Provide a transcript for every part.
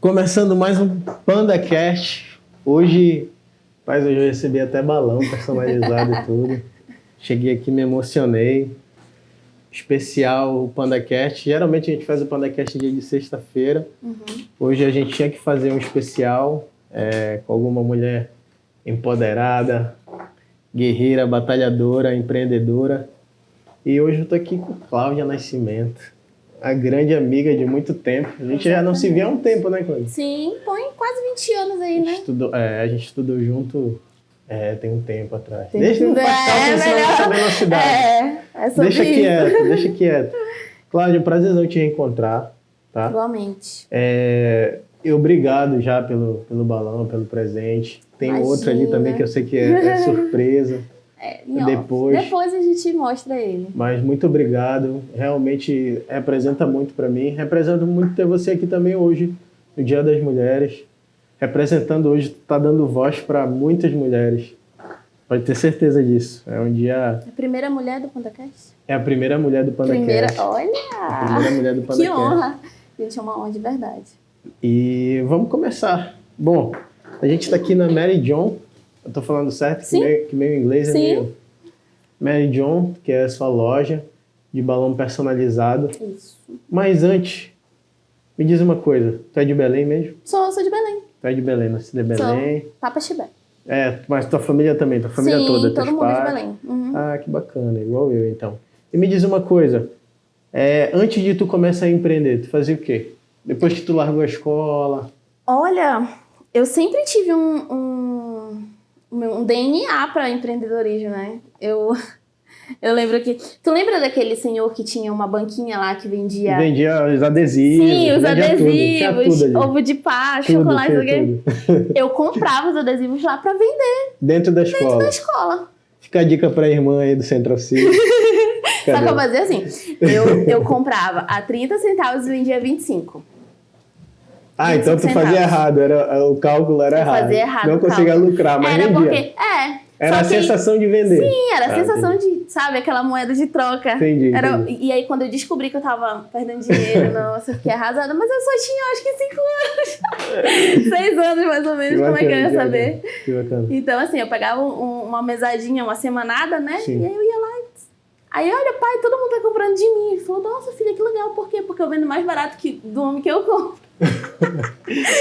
Começando mais um PandaCast. Hoje eu recebi até balão personalizado e tudo. Cheguei aqui, me emocionei. Especial o PandaCast. Geralmente a gente faz o PandaCast dia de sexta-feira. Hoje a gente tinha que fazer um especial com alguma mulher empoderada, guerreira, batalhadora, empreendedora. E hoje eu tô aqui com Cláudia Nascimento, a grande amiga de muito tempo. A gente já não se vê há um tempo, né, Cláudia? Sim, põe quase 20 anos aí, né? A gente estudou junto tem um tempo atrás. Deixa eu passar melhor. na velocidade. Deixa quieto. Cláudia, um prazerzão te reencontrar, tá? Igualmente. Obrigado já pelo balão, pelo presente. Tem Imagina. outro ali também que eu sei que é surpresa. Depois a gente mostra ele. Mas muito obrigado. Realmente representa muito para mim. Representa muito ter você aqui também hoje, no Dia das Mulheres. Representando hoje, tá dando voz para muitas mulheres. Pode ter certeza disso. É um dia... A primeira mulher do PandaCast? É a primeira mulher do PandaCast. Olha! A primeira mulher do PandaCast. Que honra! Gente, é uma honra de verdade. E vamos começar. Bom, a gente está aqui na Mary John. Eu tô falando certo? Sim. Que meio inglês é Sim. meio... Mary John, que é a sua loja de balão personalizado. Isso. Mas antes, me diz uma coisa. Tu é de Belém mesmo? Sou de Belém. Tu é de Belém, nascida em Belém. Sou Papa Chibé. Mas tua família também, tua família Sim, toda. todo teus mundo de pais. Belém. Uhum. Ah, que bacana, igual eu então. E me diz uma coisa, antes de tu começar a empreender, tu fazia o quê? Depois que tu largou a escola? Olha, eu sempre tive um DNA para empreendedorismo, né? Eu lembro que... Tu lembra daquele senhor que tinha uma banquinha lá que vendia... Vendia os adesivos. Sim, os adesivos, tudo ovo de Páscoa, chocolate, eu comprava os adesivos lá para vender. Dentro da escola? Dentro da escola. Fica a dica pra irmã aí do Central City. Só que eu fazia assim, eu comprava a 30 centavos e vendia 25. Então tu fazia errado, o cálculo era errado. Eu fazia errado. Não conseguia lucrar, mas vendia. Porque, era a sensação de vender. Sim, era a sensação de, sabe, aquela moeda de troca. Entendi. E aí, quando eu descobri que eu tava perdendo dinheiro, nossa, eu fiquei arrasada. Mas eu só tinha, acho que 5 anos. 6 anos, mais ou menos, como é que eu ia saber? Que bacana. Então, assim, eu pegava uma mesadinha, uma semanada, né? Sim. E aí eu ia lá. Aí, olha, pai, todo mundo tá comprando de mim. Ele falou, nossa, filha, que legal. Por quê? Porque eu vendo mais barato do homem que eu compro.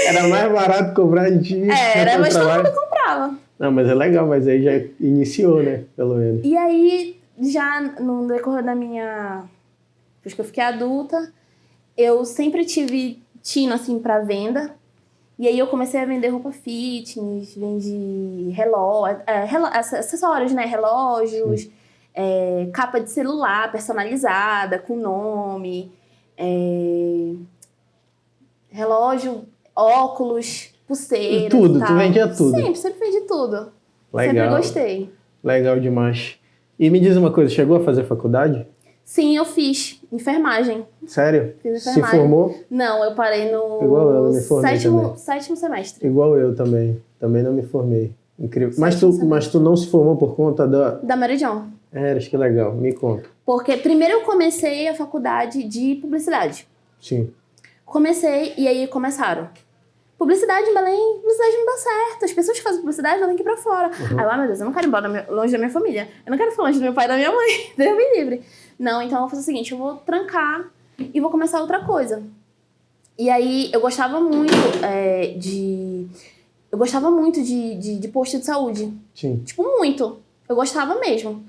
Era mais barato comprar de ti. Mas todo mundo comprava. Não, mas é legal, mas aí já iniciou, né? Pelo menos. E aí, já no decorrer da minha... Depois que eu fiquei adulta, eu sempre tive tino, assim, pra venda. E aí eu comecei a vender roupa fitness, vendi acessórios, né? Relógios, capa de celular personalizada, com nome, relógio, óculos, pulseira. Tudo, e tal. Tu vendia tudo. Sempre vendi tudo. Legal. Sempre gostei. Legal demais. E me diz uma coisa, chegou a fazer faculdade? Sim, eu fiz enfermagem. Sério? Fiz enfermagem. Se formou? Não, eu parei no Igual eu, me formei sétimo semestre. Igual eu também. Também não me formei. Incrível. Mas tu não se formou por conta da Mary John. Acho que legal. Me conta. Porque primeiro eu comecei a faculdade de publicidade. Sim. Comecei e aí começaram. Publicidade em Belém, publicidade não dá certo. As pessoas que fazem publicidade já têm que ir pra fora. Aí, meu Deus, eu não quero ir embora longe da minha família. Eu não quero ficar longe do meu pai e da minha mãe. Deus me livre. Não, então eu vou fazer o seguinte, eu vou trancar e vou começar outra coisa. E aí, eu gostava muito de posto de saúde. Sim. Tipo, muito. Eu gostava mesmo.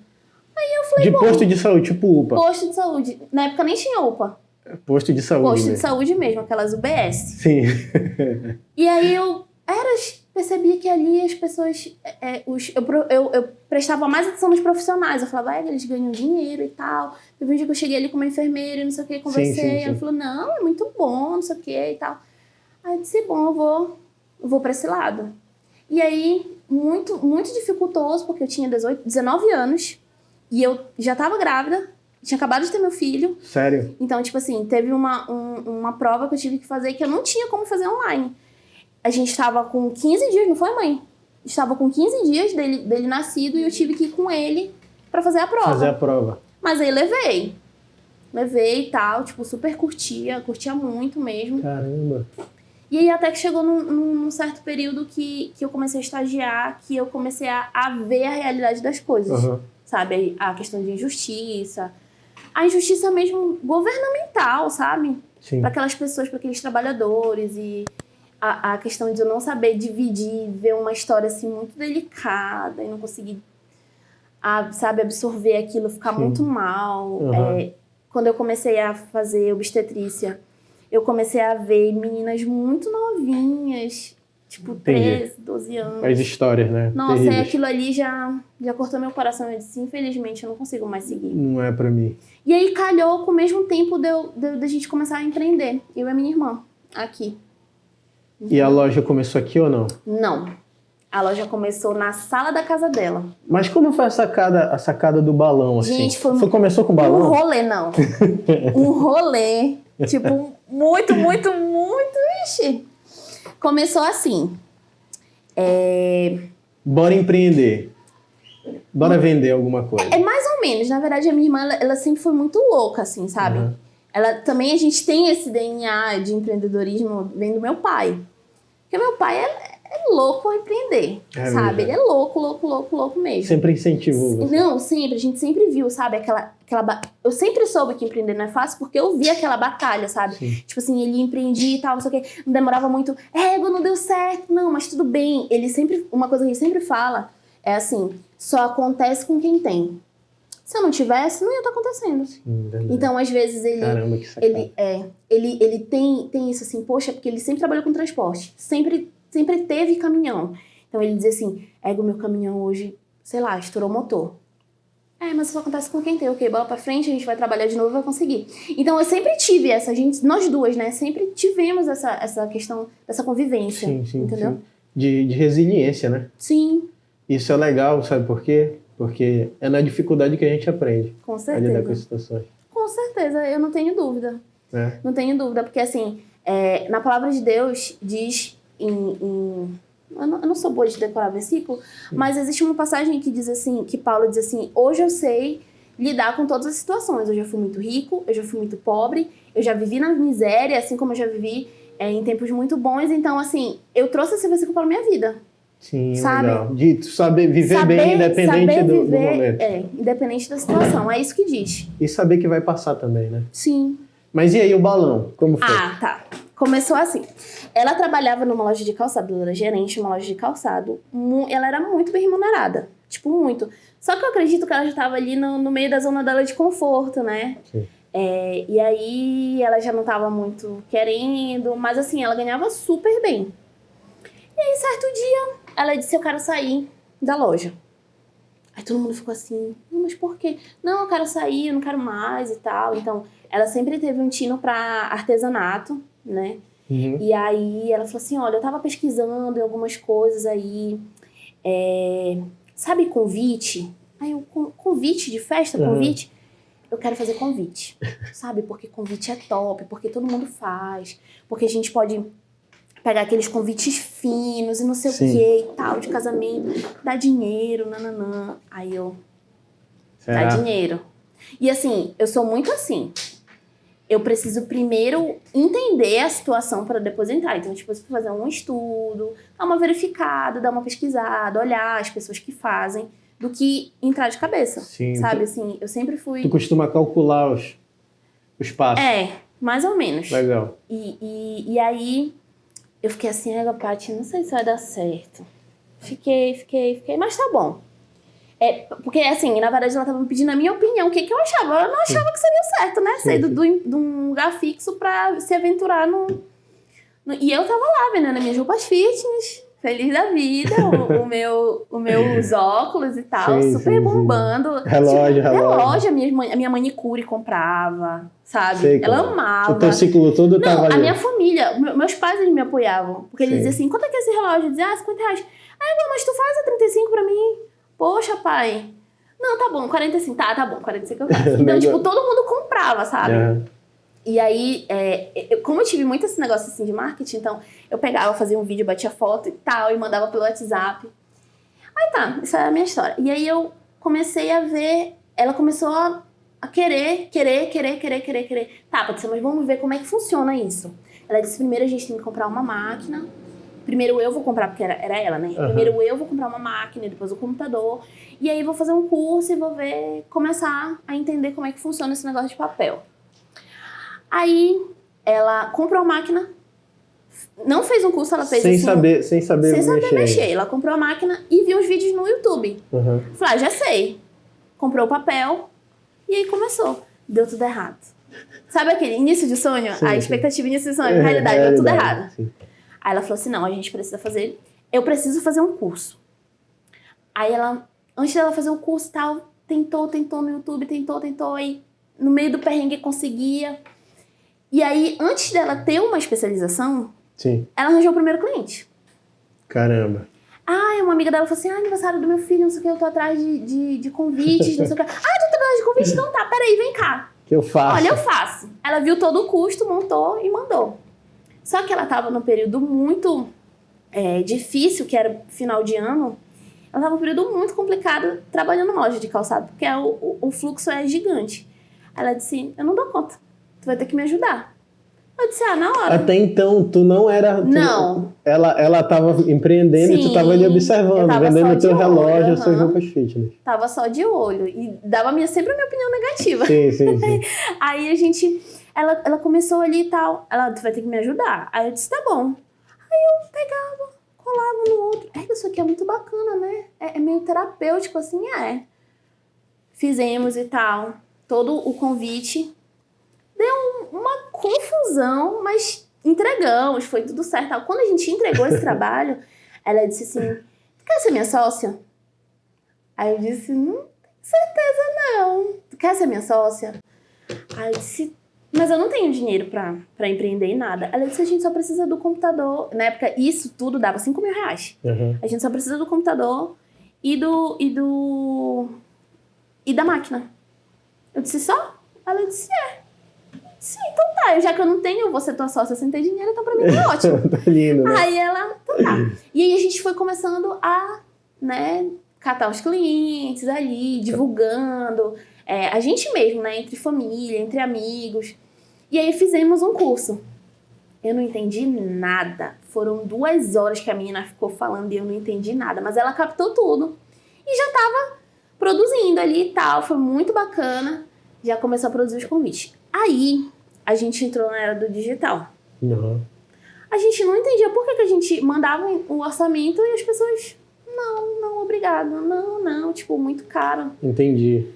Aí eu falei, posto de saúde, tipo UPA. Posto de saúde. Na época nem tinha UPA. Posto de saúde Posto mesmo. de saúde mesmo, aquelas UBS. Sim. E aí eu percebia que ali as pessoas... eu prestava mais atenção nos profissionais. Eu falava, eles ganham dinheiro e tal. Teve um dia que eu cheguei ali com uma enfermeira e não sei o que, conversei. Sim. Ela falou, não, é muito bom, não sei o que e tal. Aí eu disse, bom, eu vou pra esse lado. E aí, muito, muito dificultoso, porque eu tinha 19 anos e eu já tava grávida. Tinha acabado de ter meu filho. Sério? Então, tipo assim, teve uma prova que eu tive que fazer que eu não tinha como fazer online. A gente tava com 15 dias, não foi, mãe? Estava com 15 dias dele nascido e eu tive que ir com ele pra fazer a prova. Mas aí levei. Levei e tal, tipo, super curtia muito mesmo. Caramba. E aí até que chegou num certo período que eu comecei a estagiar, que eu comecei a ver a realidade das coisas, sabe? A questão de injustiça, a injustiça mesmo governamental, sabe? Para aquelas pessoas, para aqueles trabalhadores, e a questão de eu não saber dividir, ver uma história assim muito delicada e não conseguir, sabe, absorver aquilo, ficar muito mal. Quando eu comecei a fazer obstetrícia, eu comecei a ver meninas muito novinhas, tipo 13, 12 anos. As histórias, né? Nossa, terríveis. aquilo ali já cortou meu coração. Eu disse, infelizmente, eu não consigo mais seguir. Não é pra mim. E aí calhou com o mesmo tempo da gente começar a empreender. Eu e a minha irmã, aqui. E a loja começou aqui ou não? Não. A loja começou na sala da casa dela. Mas como foi a sacada do balão, assim? Gente, começou com balão? Um rolê, não. Um rolê. Tipo, muito, muito, muito. Ixi. Começou assim. Bora empreender. Bora vender alguma coisa. É mais ou menos. Na verdade, a minha irmã, ela sempre foi muito louca, assim, sabe? Ela também, a gente tem esse DNA de empreendedorismo vem do meu pai. Porque meu pai é louco a empreender, sabe? Mesmo. Ele é louco, louco, louco, louco mesmo. Sempre incentivou você. Não, sempre. A gente sempre viu, sabe? Eu sempre soube que empreender não é fácil porque eu vi aquela batalha, sabe? Sim. Tipo assim, ele empreendia e tal, não sei o quê. Não demorava muito. Não deu certo. Não, mas tudo bem. Uma coisa que ele sempre fala é assim, só acontece com quem tem. Se eu não tivesse, não ia estar acontecendo. Então, às vezes, Caramba, que sacada. ele tem isso assim, poxa, porque ele sempre trabalhou com transporte. Sempre teve caminhão. Então, ele dizia assim, o meu caminhão hoje, sei lá, estourou o motor. Mas isso acontece com quem tem. Ok, bola pra frente, a gente vai trabalhar de novo e vai conseguir. Então, eu sempre tive nós duas, né? Sempre tivemos essa questão dessa convivência. Sim, entendeu? sim. De resiliência, né? Sim. Isso é legal, sabe por quê? Porque é na dificuldade que a gente aprende. Com A lidar com certeza. as situações. Com certeza, eu não tenho dúvida. Não tenho dúvida, porque assim, na palavra de Deus diz eu não sou boa de decorar versículo, mas existe uma passagem que diz assim, que Paulo diz assim, hoje eu sei lidar com todas as situações. Eu já fui muito rico, eu já fui muito pobre, eu já vivi na miséria, assim como eu já vivi em tempos muito bons. Então, assim, eu trouxe esse versículo para a minha vida. Sim, sabe? Legal. De saber viver bem, independente do momento. Independente da situação. É isso que diz. E saber que vai passar também, né? Sim. Mas e aí o balão? Como foi? Tá. Começou assim. Ela trabalhava numa loja de calçado. Ela era gerente de uma loja de calçado. Ela era muito bem remunerada. Tipo, muito. Só que eu acredito que ela já estava ali no meio da zona dela de conforto, né? Sim. E aí ela já não estava muito querendo. Mas assim, ela ganhava super bem. E aí, certo dia, ela disse, eu quero sair da loja. Aí todo mundo ficou assim, mas por quê? Não, eu quero sair, eu não quero mais e tal. Então, ela sempre teve um tino para artesanato, né? E aí ela falou assim, olha, eu tava pesquisando em algumas coisas aí. Sabe convite? Aí eu, convite de festa, convite? Eu quero fazer convite, sabe? Porque convite é top, porque todo mundo faz. Porque a gente pode pegar aqueles convites finos e não sei o que e tal, de casamento, dá dinheiro, nananã. Aí eu, dá dinheiro. E assim, eu sou muito assim. Eu preciso primeiro entender a situação para depois entrar. Então, tipo, eu preciso fazer um estudo, dar uma verificada, dar uma pesquisada, olhar as pessoas que fazem, do que entrar de cabeça. Sim, sabe, assim, eu sempre fui... Tu costuma calcular os passos. Mais ou menos. Legal. E aí... Eu fiquei assim, Paty, não sei se vai dar certo. Fiquei, mas tá bom. Porque, assim, na verdade, ela tava me pedindo a minha opinião, o que eu achava. Eu não achava que seria certo, né? Sair de um lugar fixo pra se aventurar E eu tava lá, vendendo as minhas roupas fitness, feliz da vida, os meus óculos e tal, super bombando. Relógio, a minha manicure comprava, sabe? Ela amava. O teu ciclo todo tava ali. A minha família, meus pais, eles me apoiavam. Porque eles diziam assim, quanto é que é esse relógio? Eu dizia, R$50. Aí eu, mas tu faz a 35 pra mim. Poxa, pai. Não, tá bom, 45. Tá bom, 45 eu faço. Então, tipo, todo mundo comprava, sabe? E aí, como eu tive muito esse negócio assim de marketing, então eu pegava, fazia um vídeo, batia foto e tal, e mandava pelo WhatsApp. Aí tá, essa é a minha história. E aí eu comecei a ver, ela começou a querer. Tá, Patrícia, mas vamos ver como é que funciona isso. Ela disse, primeiro a gente tem que comprar uma máquina. Primeiro eu vou comprar, porque era ela, né? Primeiro eu vou comprar uma máquina, depois o computador. E aí vou fazer um curso e vou começar a entender como é que funciona esse negócio de papel. Aí ela comprou a máquina, não fez um curso, ela fez sem assim... saber mexer. Ela comprou a máquina e viu os vídeos no YouTube. Falei, já sei. Comprou o papel e aí começou. Deu tudo errado. Sabe aquele início de sonho? Sim, a expectativa início de sonho, realidade, deu tudo errado. Sim. Aí ela falou assim, não, a gente precisa fazer... Eu preciso fazer um curso. Aí ela, antes dela fazer o curso e tal, tentou no YouTube, tentou, e no meio do perrengue conseguia. E aí, antes dela ter uma especialização, sim, ela arranjou o primeiro cliente. Caramba. Uma amiga dela falou assim, aniversário do meu filho, não sei o que, eu tô atrás de convites, não sei o que. Tu tá atrás de convites? Então tá, peraí, vem cá. Que eu faço? Olha, eu faço. Ela viu todo o custo, montou e mandou. Só que ela tava num período muito difícil, que era final de ano. Ela tava num período muito complicado trabalhando numa loja de calçado, porque o fluxo é gigante. Ela disse, eu não dou conta, tu vai ter que me ajudar. Eu disse, na hora. Até então, tu não era... Não. Ela tava empreendendo. Sim, e tu tava ali observando, vendendo o teu relógio, suas roupas fitness. Tava só de olho. E dava sempre a minha opinião negativa. Sim. Aí ela começou ali e tal. Ela, tu vai ter que me ajudar. Aí eu disse, tá bom. Aí eu pegava, colava no outro. Isso aqui é muito bacana, né? É meio terapêutico, assim, Fizemos e tal. Todo o convite. Deu uma confusão, mas entregamos, foi tudo certo. Quando a gente entregou esse trabalho, ela disse assim, tu quer ser minha sócia? Aí eu disse, não tenho certeza não. Tu quer ser minha sócia? Aí eu disse, mas eu não tenho dinheiro pra empreender em nada. Ela disse, a gente só precisa do computador. Na época, isso tudo dava 5 mil reais. A gente só precisa do computador e da máquina. Eu disse, só? Ela disse, sim, então tá. Já que eu não tenho, eu vou ser tua sócia sem ter dinheiro, então pra mim tá ótimo. Tá lindo, né? Aí ela, então tá. E aí a gente foi começando a, catar os clientes ali, divulgando. A gente mesmo, entre família, entre amigos. E aí fizemos um curso. Eu não entendi nada. Foram 2 horas que a menina ficou falando e eu não entendi nada. Mas ela captou tudo. E já tava produzindo ali e tal. Foi muito bacana. Já começou a produzir os convites. Aí, a gente entrou na era do digital. A gente não entendia por que a gente mandava o orçamento e as pessoas... Não, obrigado. Não, tipo, muito caro. Entendi.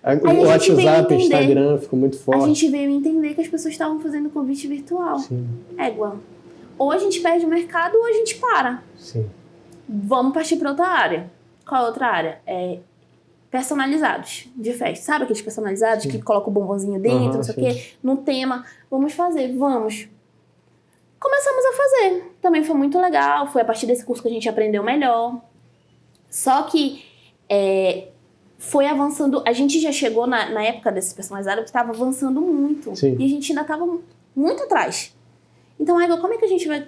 O WhatsApp, Instagram ficou muito forte. A gente veio entender que as pessoas estavam fazendo convite virtual. Sim. Égua. Ou a gente perde o mercado ou a gente para. Sim. Vamos partir para outra área. Qual é a outra área? Personalizados de festa. Sabe aqueles personalizados que colocam o bombonzinho dentro, não sei o quê? No tema. Vamos fazer, vamos. Começamos a fazer. Também foi muito legal. Foi a partir desse curso que a gente aprendeu melhor. Só que foi avançando. A gente já chegou na época desses personalizados que estava avançando muito. Sim. E a gente ainda estava muito atrás. Então, como é que a gente vai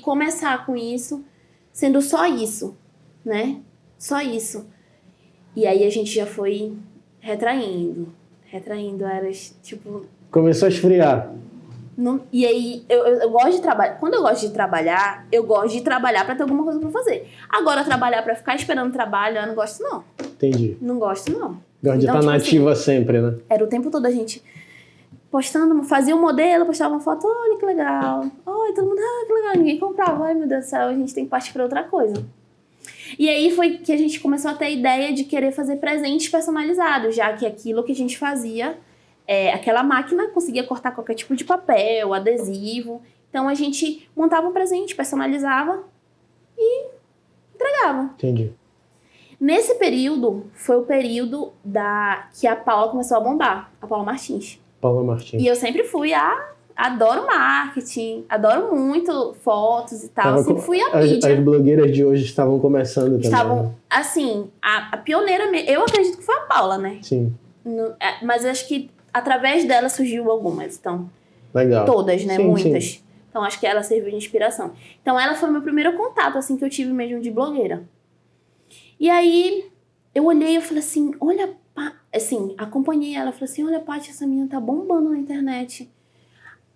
começar com isso, sendo só isso, né? Só isso. E aí a gente já foi retraindo eras, tipo... Começou a esfriar. E aí, eu gosto de trabalhar... Quando eu gosto de trabalhar pra ter alguma coisa pra fazer. Agora, trabalhar pra ficar esperando trabalho, eu não gosto, não. Entendi. Não gosto, não. Gosto de estar nativa sempre, né? Era o tempo todo a gente postando, fazia um modelo, postava uma foto, olha que legal. Olha, todo mundo, que legal. Ninguém comprava. Ai, meu Deus do céu, a gente tem que partir pra outra coisa. E aí foi que a gente começou a ter a ideia de querer fazer presentes personalizados, já que aquilo que a gente fazia, aquela máquina conseguia cortar qualquer tipo de papel, adesivo. Então a gente montava um presente, personalizava e entregava. Entendi. Nesse período, foi o período que a Paula começou a bombar, a Paula Martins. Paula Martins. E eu sempre fui adoro marketing, adoro muito fotos e tal, sempre fui a mídia. As blogueiras de hoje estavam começando também. Estavam, assim, a pioneira mesmo. Eu acredito que foi a Paula, né? Sim. Mas acho que através dela surgiu algumas, então. Legal. Todas, né? Sim, muitas. Sim. Então acho que ela serviu de inspiração. Então ela foi o meu primeiro contato, assim, que eu tive mesmo de blogueira. E aí eu olhei e eu falei assim, olha, assim, acompanhei ela, falei assim, olha, Paty, essa menina tá bombando na internet.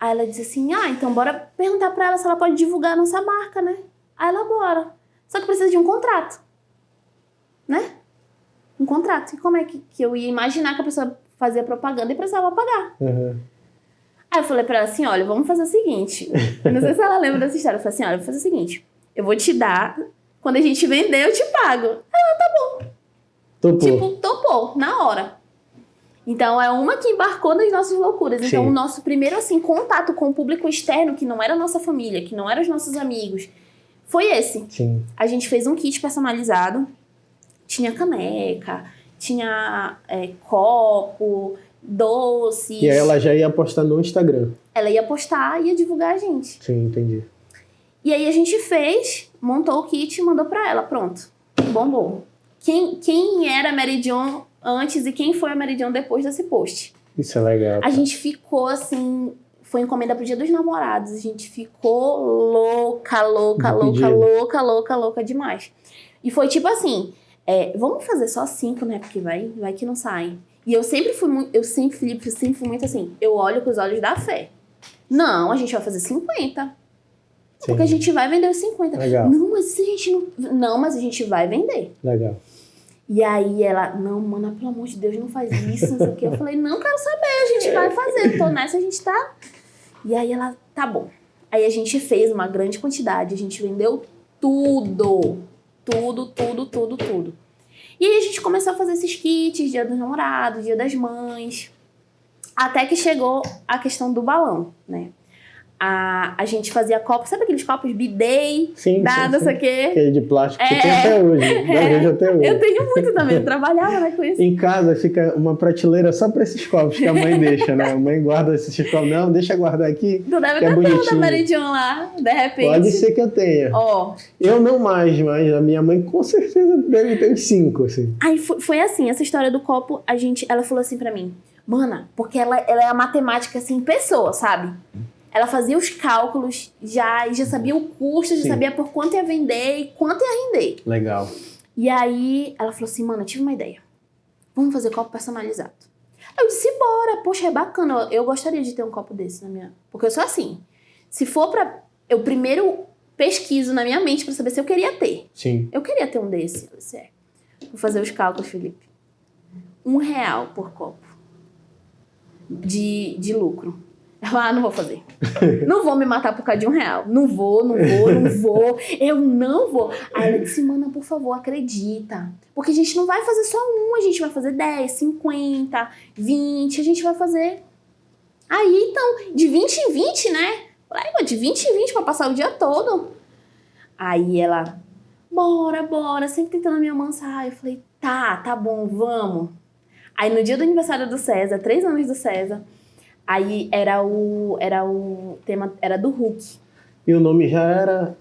Aí ela disse assim, então bora perguntar pra ela se ela pode divulgar a nossa marca, né? Aí ela, bora. Só que precisa de um contrato, né? Um contrato. E como é que eu ia imaginar que a pessoa fazia propaganda e precisava pagar? Uhum. Aí eu falei pra ela assim, olha, vamos fazer o seguinte. Eu não sei se ela lembra dessa história. Eu falei assim, olha, vou fazer o seguinte. Eu vou te dar, quando a gente vender, eu te pago. Ela, tá bom. Topou. Tipo, topou, na hora. Então, é uma que embarcou nas nossas loucuras. Então, Sim. o nosso primeiro, assim, contato com o público externo, que não era a nossa família, que não eram os nossos amigos, foi esse. Sim. A gente fez um kit personalizado. Tinha caneca, tinha copo, doces. E aí ela já ia postar no Instagram. Ela ia postar e ia divulgar a gente. Sim, entendi. E aí a gente fez, montou o kit e mandou pra ela. Pronto. Bombou. Quem era a Mary Jo antes e quem foi a Mary Jo depois desse post? Isso é legal. A gente ficou assim... Foi encomenda pro Dia dos Namorados. A gente ficou louca demais. E foi tipo assim... vamos fazer só 5, né? Porque vai que não sai. E eu sempre fui muito... Felipe, eu sempre fui muito assim... Eu olho com os olhos da fé. Não, a gente vai fazer 50. Sim. Porque a gente vai vender os 50. Legal. Não, mas se a gente não... Não, mas a gente vai vender. Legal. E aí ela... Não, mana, pelo amor de Deus, não faz isso, não sei o quê. Eu falei, não quero saber, a gente vai fazer. Tô nessa, a gente tá... E aí ela... Tá bom. Aí a gente fez uma grande quantidade. A gente vendeu tudo. Tudo. E aí a gente começou a fazer esses kits, Dia dos Namorados, Dia das Mães. Até que chegou a questão do balão, né? A gente fazia copos, sabe aqueles copos bidei? Sim, não sei o quê? Aquele de plástico que tem até hoje. Vejo até hoje. Eu tenho muito também, eu trabalhava, né, com isso. Em casa fica uma prateleira só para esses copos que a mãe deixa, né? A mãe guarda esses copos. Não, deixa guardar aqui. Tu deve que ter bonitinho. da Mary Jo lá, de repente. Pode ser que eu tenha. Ó. Eu não mais, mas a minha mãe com certeza deve ter uns 5, assim. Aí foi assim, essa história do copo, ela falou assim pra mim, mana, porque ela é a matemática assim, em pessoa, sabe? Ela fazia os cálculos, já sabia o custo, já Sim. sabia por quanto ia vender e quanto ia render. Legal. E aí, ela falou assim, mano, eu tive uma ideia. Vamos fazer copo personalizado. Eu disse, bora, poxa, é bacana. Eu gostaria de ter um copo desse na minha... Porque eu sou assim. Se for pra... Eu primeiro pesquiso na minha mente pra saber se eu queria ter. Sim. Eu queria ter um desse. Eu disse, Vou fazer os cálculos, Felipe. R$1 por copo de lucro. Não vou fazer. Não vou me matar por causa de R$1. Não vou. Eu não vou. Aí ela disse, mana, por favor, acredita. Porque a gente não vai fazer só um, a gente vai fazer 10, 50, 20, a gente vai fazer... Aí, então, de 20 em 20, né? De 20 em 20 pra passar o dia todo. Aí ela, bora, sempre tentando me amansar. Eu falei, tá bom, vamos. Aí no dia do aniversário do César, 3 anos do César, aí era o tema, era do Hulk. E o nome já era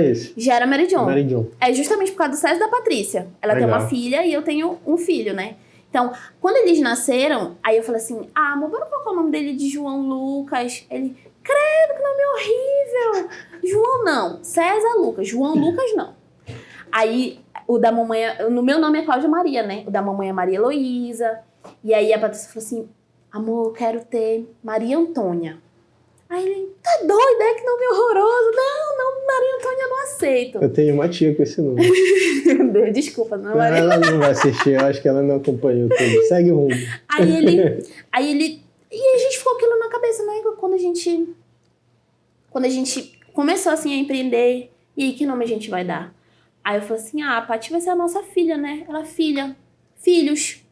esse? Já era Mary Jo. Mary Jo. É justamente por causa do César e da Patrícia. Ela Legal. tem uma filha e eu tenho um filho, né? Então, quando eles nasceram, aí eu falei assim, amor, bora colocar o nome dele de João Lucas. Ele, credo, que nome horrível. João não, César Lucas, João Lucas não. Aí, o da mamãe, no meu nome é Cláudia Maria, né? O da mamãe é Maria Heloísa. E aí a Patrícia falou assim, amor, eu quero ter Maria Antônia. Aí ele, tá doida, que nome horroroso. Não, Maria Antônia eu não aceito. Eu tenho uma tia com esse nome. Meu Deus, desculpa, não, Maria. Ela não vai assistir, eu acho que ela não acompanhou tudo. Segue o rumo. Aí ele... E a gente ficou aquilo na cabeça, né? Quando a gente começou, assim, a empreender, e aí, que nome a gente vai dar? Aí eu falei assim, a Paty vai ser a nossa filha, né? Ela, filhos,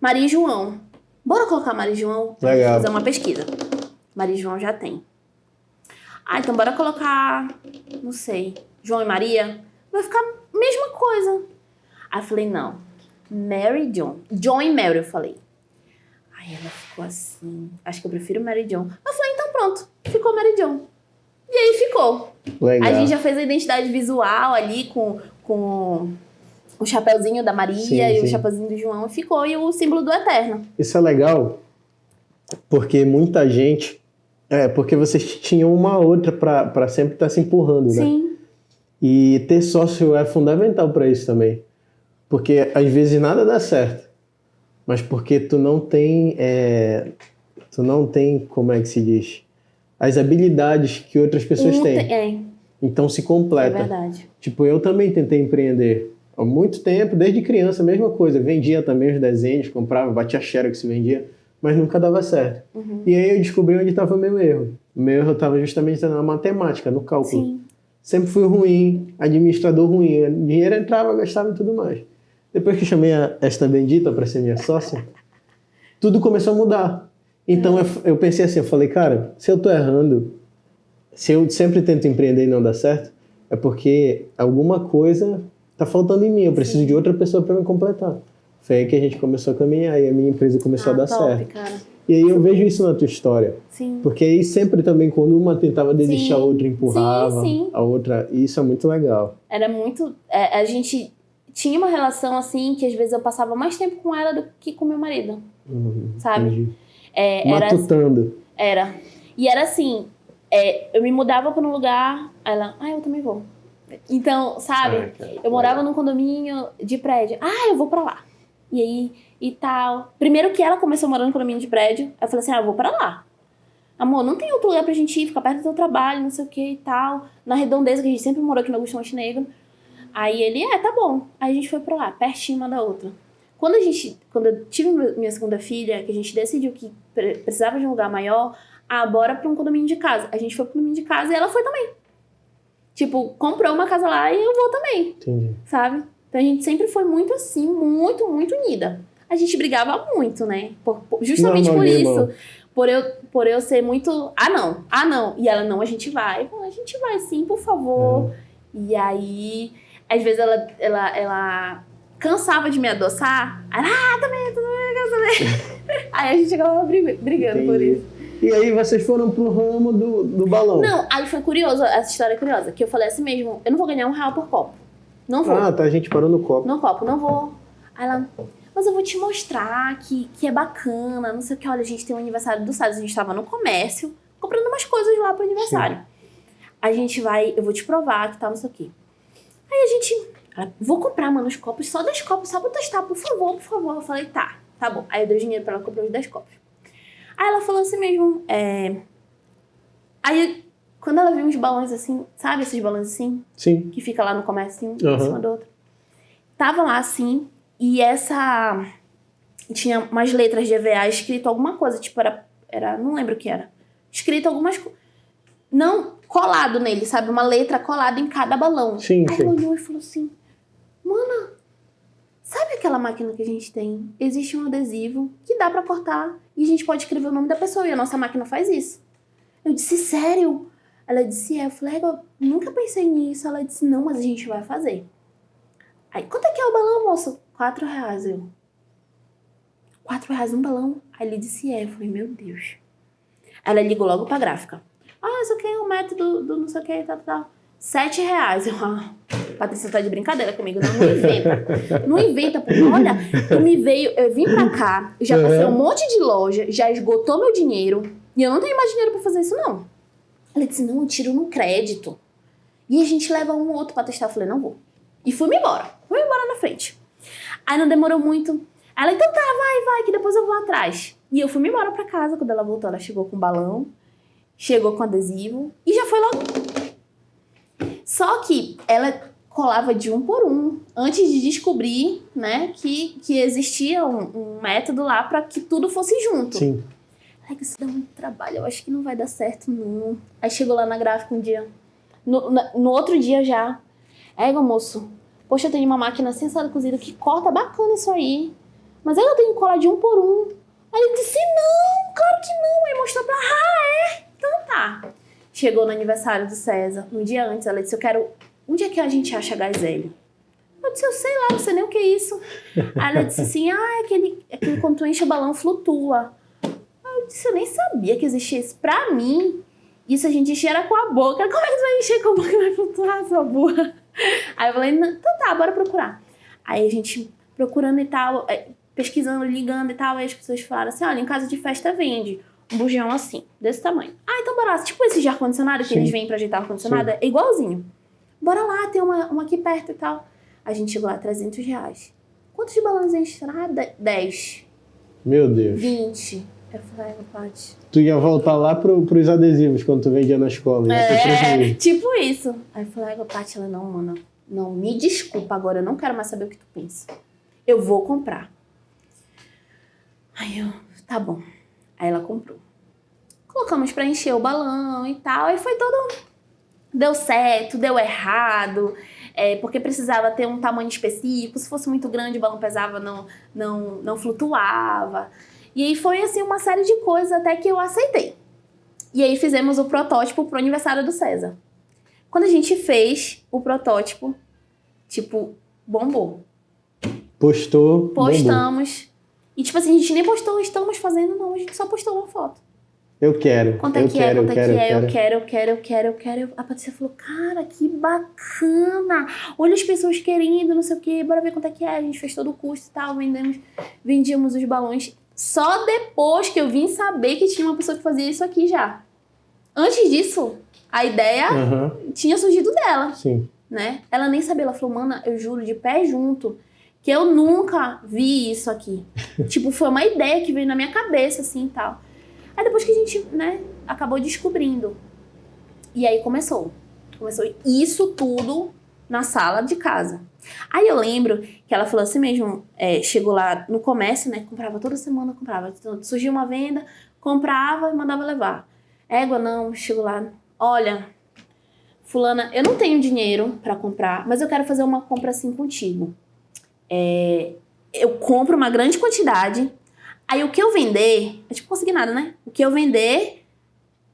Maria e João. Bora colocar Maria e João? Legal. Fazer uma pesquisa. Maria e João já tem. Então bora colocar, não sei, João e Maria? Vai ficar a mesma coisa. Aí eu falei, não, Mary John. John e Mary, eu falei. Aí ela ficou assim, acho que eu prefiro Mary John. Eu falei, então pronto, ficou Mary John. E aí ficou. Legal. A gente já fez a identidade visual ali com o chapeuzinho da Maria e o chapeuzinho do João. E ficou, e o símbolo do Eterno. Isso é legal, porque muita gente... porque vocês tinham uma outra para sempre estar se empurrando, né? Sim. E ter sócio é fundamental para isso também. Porque às vezes nada dá certo. Mas porque tu não tem, como é que se diz? as habilidades que outras pessoas têm. Então se completa. É verdade. Tipo, eu também tentei empreender há muito tempo, desde criança, a mesma coisa. Vendia também os desenhos, comprava, batia xerox que se vendia, mas nunca dava certo. E aí eu descobri onde estava o meu erro. O meu erro estava justamente na matemática, no cálculo. Sim. Sempre fui ruim, administrador ruim. O dinheiro entrava, gastava e tudo mais. Depois que eu chamei esta bendita para ser minha sócia, tudo começou a mudar. Então eu pensei assim, eu falei, cara, se eu tô errando, se eu sempre tento empreender e não dá certo, é porque alguma coisa tá faltando em mim, eu preciso de outra pessoa para me completar. Foi aí que a gente começou a caminhar e a minha empresa começou a dar certo. Cara. E aí eu vejo isso na tua história. Sim. Porque aí sempre também, quando uma tentava desistir, a outra empurrava, sim. a outra... E isso é muito legal. Era muito... a gente tinha uma relação assim, que às vezes eu passava mais tempo com ela do que com meu marido. Sabe? Entendi. Matutando. Era. E era assim, eu me mudava para um lugar, ela, eu também vou. Então, sabe? Eu morava num condomínio de prédio. Eu vou pra lá. E aí, e tal. Primeiro que ela começou morando no condomínio de prédio, eu falei assim, eu vou pra lá. Amor, não tem outro lugar pra gente ir, ficar perto do teu trabalho, não sei o que e tal. Na Redondeza, que a gente sempre morou aqui no Augusto Montenegro. Aí ele, tá bom. Aí a gente foi pra lá, pertinho uma da outra. Quando eu tive minha segunda filha, que a gente decidiu que precisava de um lugar maior, bora pra um condomínio de casa. A gente foi pro condomínio de casa e ela foi também. Tipo, comprou uma casa lá e eu vou também. Entendi. Sabe? Então a gente sempre foi muito assim, muito, muito unida. A gente brigava muito, né? Justamente por isso. Por eu ser muito... não. E ela, não, a gente vai. Eu falei, a gente vai sim, por favor. E aí, às vezes ela cansava de me adoçar. Ela, também. Aí a gente acabava brigando por isso. E aí vocês foram pro ramo do balão? Não, aí foi curioso, essa história é curiosa. Que eu falei assim mesmo, eu não vou ganhar R$1 por copo. Não vou. A gente parou no copo. No copo, não vou. Aí ela, mas eu vou te mostrar que é bacana, não sei o que. Olha, a gente tem um aniversário do Salles, a gente tava no comércio, comprando umas coisas lá pro aniversário. Sim. A gente vai, eu vou te provar que tal, não sei o que. Aí a gente, vou comprar, mano, os copos, só 10 copos, só pra testar, por favor, por favor. Eu falei, tá bom. Aí eu dei o dinheiro pra ela comprar os 10 copos. Aí ela falou assim mesmo, Aí, quando ela viu uns balões assim, sabe esses balões assim? Sim. Que fica lá no comércio, assim, em cima do outro. Tava lá, assim, e tinha umas letras de EVA escrito alguma coisa, tipo, era não lembro o que era. Escrito algumas coisas. Não, colado nele, sabe? Uma letra colada em cada balão. Sim, Aí ela olhou e falou assim, mana, sabe aquela máquina que a gente tem? Existe um adesivo que dá pra cortar e a gente pode escrever o nome da pessoa e a nossa máquina faz isso. Eu disse, sério? Ela disse, Eu falei, eu nunca pensei nisso. Ela disse, não, mas a gente vai fazer. Aí, quanto é que é o balão, moço? R$4. Eu, R$4 um balão? Aí ele disse, Eu falei, meu Deus. Ela ligou logo pra gráfica. Isso aqui é um método do não sei o que, tal. R$7. Eu, Patrícia tá de brincadeira comigo. Não inventa. Não inventa, porque olha, eu vim pra cá, já passei um monte de loja, já esgotou meu dinheiro, e eu não tenho mais dinheiro pra fazer isso, não. Ela disse, não, eu tiro no crédito. E a gente leva um ou outro pra testar. Eu falei, não vou. E fui-me embora na frente. Aí não demorou muito. Ela, então tá, vai, que depois eu vou atrás. E eu fui-me embora pra casa. Quando ela voltou, ela chegou com balão, chegou com adesivo e já foi logo. Só que ela colava de um por um, antes de descobrir, né, que existia um método lá pra que tudo fosse junto. Sim. Ai, que isso dá muito trabalho, eu acho que não vai dar certo, não. Aí chegou lá na gráfica um dia. No outro dia já. Moço, poxa, eu tenho uma máquina sem sala cozida que corta bacana isso aí. Mas aí eu tenho que colar de um por um. Aí ele disse, não, claro que não. Aí mostrou pra então tá. Chegou no aniversário do César, um dia antes, ela disse, onde é que a gente acha gás hélio? Eu disse, eu sei lá, não sei nem o que é isso. Aí ela disse assim, aquele quando tu enche o balão flutua. Eu disse, eu nem sabia que existia isso. Pra mim, isso a gente enchia com a boca. Como é que tu vai encher com a boca e vai flutuar, sua burra? Aí eu falei, então tá, bora procurar. Aí a gente procurando e tal, pesquisando, ligando e tal, aí as pessoas falaram assim, olha, em casa de festa vende um bujão assim, desse tamanho. Então bora lá, tipo esse de ar-condicionado que eles vêm pra ajeitar ar-condicionado, é igualzinho. Bora lá, tem uma aqui perto e tal. A gente chegou lá, R$300. Quantos balões enche? 10. Meu Deus. 20. Eu falei, Paty. Tu ia voltar lá pros adesivos quando tu vendia na escola. Tipo isso. Aí eu falei, Paty, ela, não, mano, não, me desculpa agora, eu não quero mais saber o que tu pensa. Eu vou comprar. Aí eu, tá bom. Aí ela comprou. Colocamos pra encher o balão e tal, aí foi todo... Deu certo, deu errado, porque precisava ter um tamanho específico, se fosse muito grande o balão pesava, não flutuava. E aí foi assim uma série de coisas até que eu aceitei. E aí fizemos o protótipo pro aniversário do César. Quando a gente fez o protótipo, tipo, bombou. Postamos. Bombou. E tipo assim, a gente nem postou, estamos fazendo, não, a gente só postou uma foto. Eu quero. Quanto é que é? Eu quero. A Patrícia falou, cara, que bacana. Olha as pessoas querendo, não sei o quê, bora ver quanto é que é. A gente fez todo o custo e tal, vendíamos os balões. Só depois que eu vim saber que tinha uma pessoa que fazia isso aqui já. Antes disso, a ideia tinha surgido dela. Sim. Né? Ela nem sabia, ela falou, mana, eu juro de pé junto que eu nunca vi isso aqui. Tipo, foi uma ideia que veio na minha cabeça, assim, e tal. Aí depois que a gente, né, acabou descobrindo. E aí começou isso tudo na sala de casa. Aí eu lembro que ela falou assim mesmo, chegou lá no comércio, né, comprava toda semana, comprava. Então, surgia uma venda, comprava e mandava levar. Égua, não, chegou lá, olha, fulana, eu não tenho dinheiro pra comprar, mas eu quero fazer uma compra assim contigo. Eu compro uma grande quantidade, aí o que eu vender, é tipo consignado, né? O que eu vender...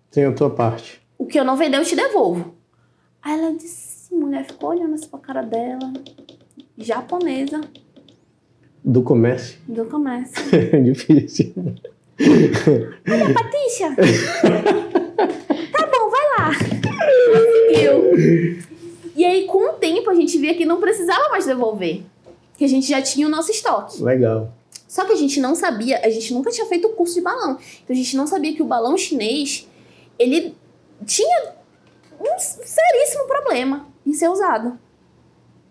Tem a tua parte. O que eu não vender, eu te devolvo. Aí ela disse, mulher ficou olhando assim pra cara dela, japonesa. Do comércio? Do comércio. Difícil. Olha, Patrícia. Tá bom, vai lá. Conseguiu. E aí, com o tempo, a gente via que não precisava mais devolver. Que a gente já tinha o nosso estoque. Legal. Só que a gente não sabia, a gente nunca tinha feito o curso de balão. Então a gente não sabia que o balão chinês, ele tinha um seríssimo problema em ser usado.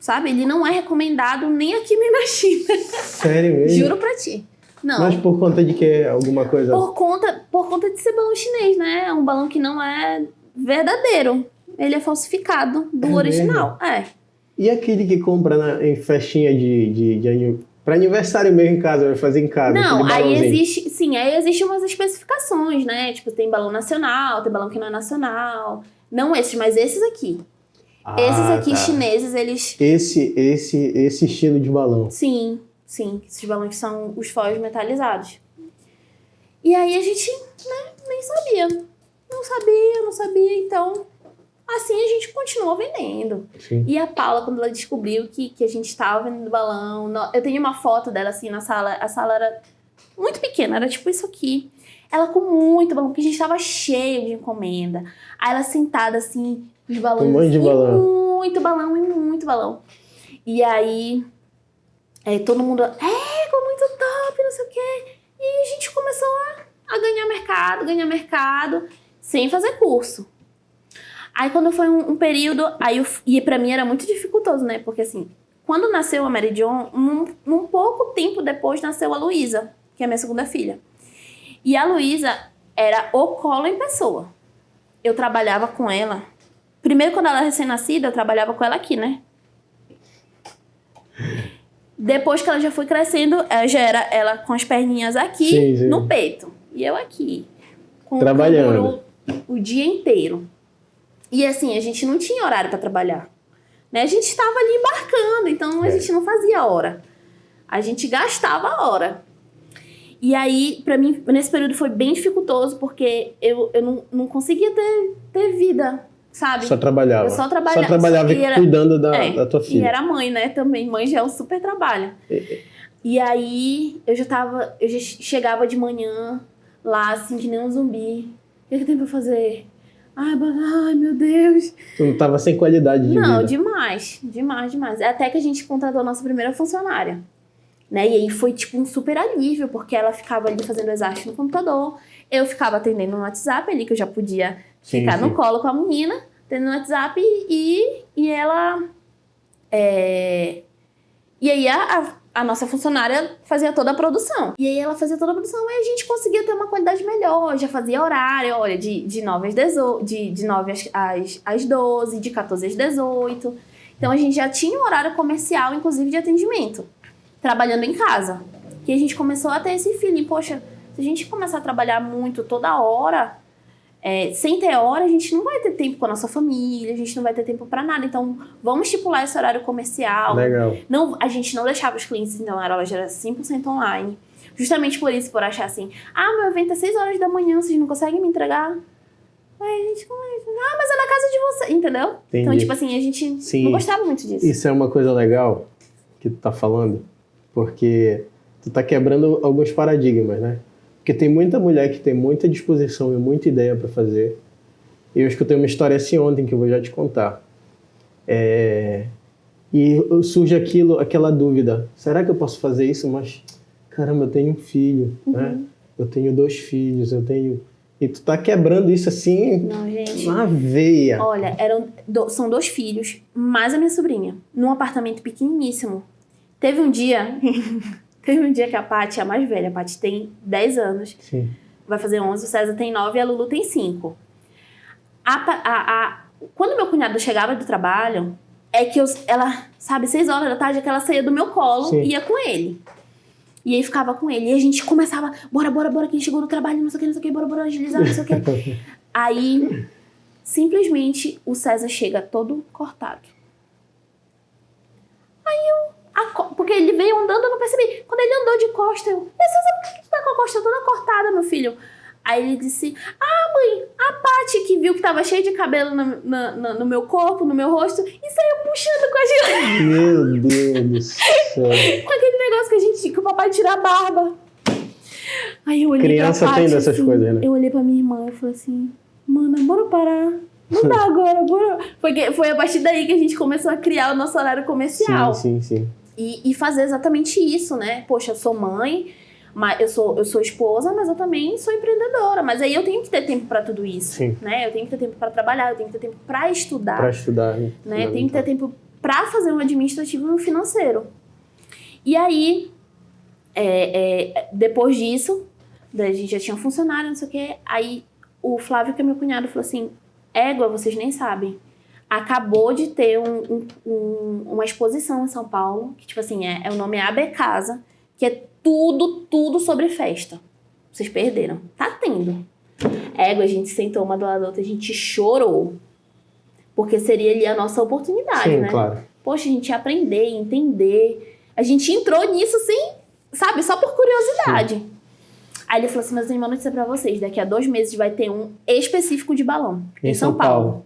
Sabe? Ele não é recomendado nem aqui nem na China. Sério mesmo? Juro pra ti. Não. Mas por conta de que? Alguma coisa? Por conta de ser balão chinês, né? É um balão que não é verdadeiro. Ele é falsificado do original. Mesmo? E aquele que compra em festinha para aniversário mesmo em casa, vai fazer em casa? Não, aí existe umas especificações, né? Tipo, tem balão nacional, tem balão que não é nacional. Não esses, mas esses aqui. Esses aqui chineses, eles... Esse estilo de balão. Sim. Esses balões são os foils metalizados. E aí a gente, né, nem sabia. Não sabia, então... Assim a gente continuou vendendo. Sim. E a Paula, quando ela descobriu que a gente estava vendendo balão... Eu tenho uma foto dela assim na sala. A sala era muito pequena, era tipo isso aqui. Ela com muito balão, porque a gente estava cheio de encomenda. Aí ela sentada assim, os balões... Um monte de balão. Muito balão. E aí... todo mundo... ficou muito top, não sei o quê. E aí a gente começou a ganhar mercado, sem fazer curso. Aí quando foi um período, e pra mim era muito dificultoso, né? Porque assim, quando nasceu a Mary Jo, num pouco tempo depois nasceu a Luísa, que é a minha segunda filha. E a Luísa era o colo em pessoa. Eu trabalhava com ela. Primeiro, quando ela era recém-nascida, eu trabalhava com ela aqui, né? Depois que ela já foi crescendo, já era ela com as perninhas aqui, sim. No peito. E eu aqui. Trabalhando. O dia inteiro. E assim, a gente não tinha horário pra trabalhar. Né? A gente estava ali embarcando, então a gente não fazia hora. A gente gastava a hora. E aí, pra mim, nesse período foi bem dificultoso, porque eu não conseguia ter vida, sabe? Só trabalhava. Eu só trabalhava. Só trabalhava cuidando da tua filha. E era mãe, né, também. Mãe já é um super trabalho. E aí, eu já chegava de manhã lá, assim, que nem um zumbi. O que tem pra fazer? Ai, meu Deus. Tu não tava sem qualidade de vida? Não, demais. Até que a gente contratou a nossa primeira funcionária. Né? E aí foi tipo um super alívio, porque ela ficava ali fazendo exato no computador. Eu ficava atendendo no WhatsApp ali, que eu já podia ficar no colo com a menina, atendendo no WhatsApp e ela... E aí a nossa funcionária fazia toda a produção. E aí ela fazia toda a produção e a gente conseguia ter uma qualidade melhor. Já fazia horário, olha, de 9 às 18, de 9 às 12, de 14 às 18. Então a gente já tinha um horário comercial, inclusive de atendimento, trabalhando em casa. E a gente começou a ter esse feeling, poxa, se a gente começar a trabalhar muito toda hora, sem ter hora, a gente não vai ter tempo com a nossa família, a gente não vai ter tempo pra nada. Então, vamos estipular esse horário comercial. Legal. Não, a gente não deixava os clientes, então, a loja era 100% online. Justamente por isso, por achar assim, meu evento é 6 horas da manhã, vocês não conseguem me entregar? Aí a gente começa, mas é na casa de você, entendeu? Entendi. Então, tipo assim, a gente não gostava muito disso. Isso é uma coisa legal que tu tá falando, porque tu tá quebrando alguns paradigmas, né? Porque tem muita mulher que tem muita disposição e muita ideia para fazer. Eu escutei uma história assim ontem que eu vou já te contar. E surge aquela dúvida. Será que eu posso fazer isso? Mas, caramba, eu tenho um filho, né? Eu tenho 2 filhos, eu tenho... E tu tá quebrando isso assim, não, gente, na veia. Olha, são 2 filhos, mais a minha sobrinha, num apartamento pequeniníssimo. Teve um dia que a Paty, a mais velha, a Paty tem 10 anos, Sim. Vai fazer 11, o César tem 9 e a Lulu tem 5. Quando meu cunhado chegava do trabalho, ela, sabe, 6 horas da tarde, é que ela saía do meu colo. Sim. E ia com ele. E aí ficava com ele. E a gente começava, bora, quem chegou do trabalho, não sei o que, bora, agilizar, não sei o que. Aí, simplesmente, o César chega todo cortado. Porque ele veio andando, eu não percebi. Quando ele andou de costa, César, por que tu tá com a costa toda cortada, meu filho? Aí ele disse, mãe, a Paty que viu que tava cheio de cabelo no meu corpo, no meu rosto, e saiu puxando com a gente. Meu Deus do céu. Com aquele negócio que o papai tira a barba. Aí eu olhei Criança pra Paty, tem dessas assim, coisas, né? Eu olhei pra minha irmã e falei assim, mana, bora parar. Não dá agora, bora. Foi a partir daí que a gente começou a criar o nosso horário comercial. Sim. E fazer exatamente isso, né? Poxa, eu sou mãe, mas eu sou esposa, mas eu também sou empreendedora. Mas aí eu tenho que ter tempo para tudo isso, Sim. Né? Eu tenho que ter tempo para trabalhar, eu tenho que ter tempo para estudar. Para estudar, né? Eu tenho que ter tempo para fazer um administrativo e um financeiro. E aí, depois disso, a gente já tinha um funcionário, não sei o quê. Aí o Flávio, que é meu cunhado, falou assim, égua, vocês nem sabem. Acabou de ter uma exposição em São Paulo, que tipo assim, o nome é AB Casa, que é tudo sobre festa. Vocês perderam. Tá tendo. A gente sentou uma do lado da outra, a gente chorou. Porque seria ali a nossa oportunidade, Sim, né? Claro. Poxa, a gente ia aprender, entender. A gente entrou nisso sem, sabe, só por curiosidade. Sim. Aí ele falou assim, mas eu tenho uma notícia pra vocês, daqui a 2 meses vai ter um específico de balão. Em São Paulo.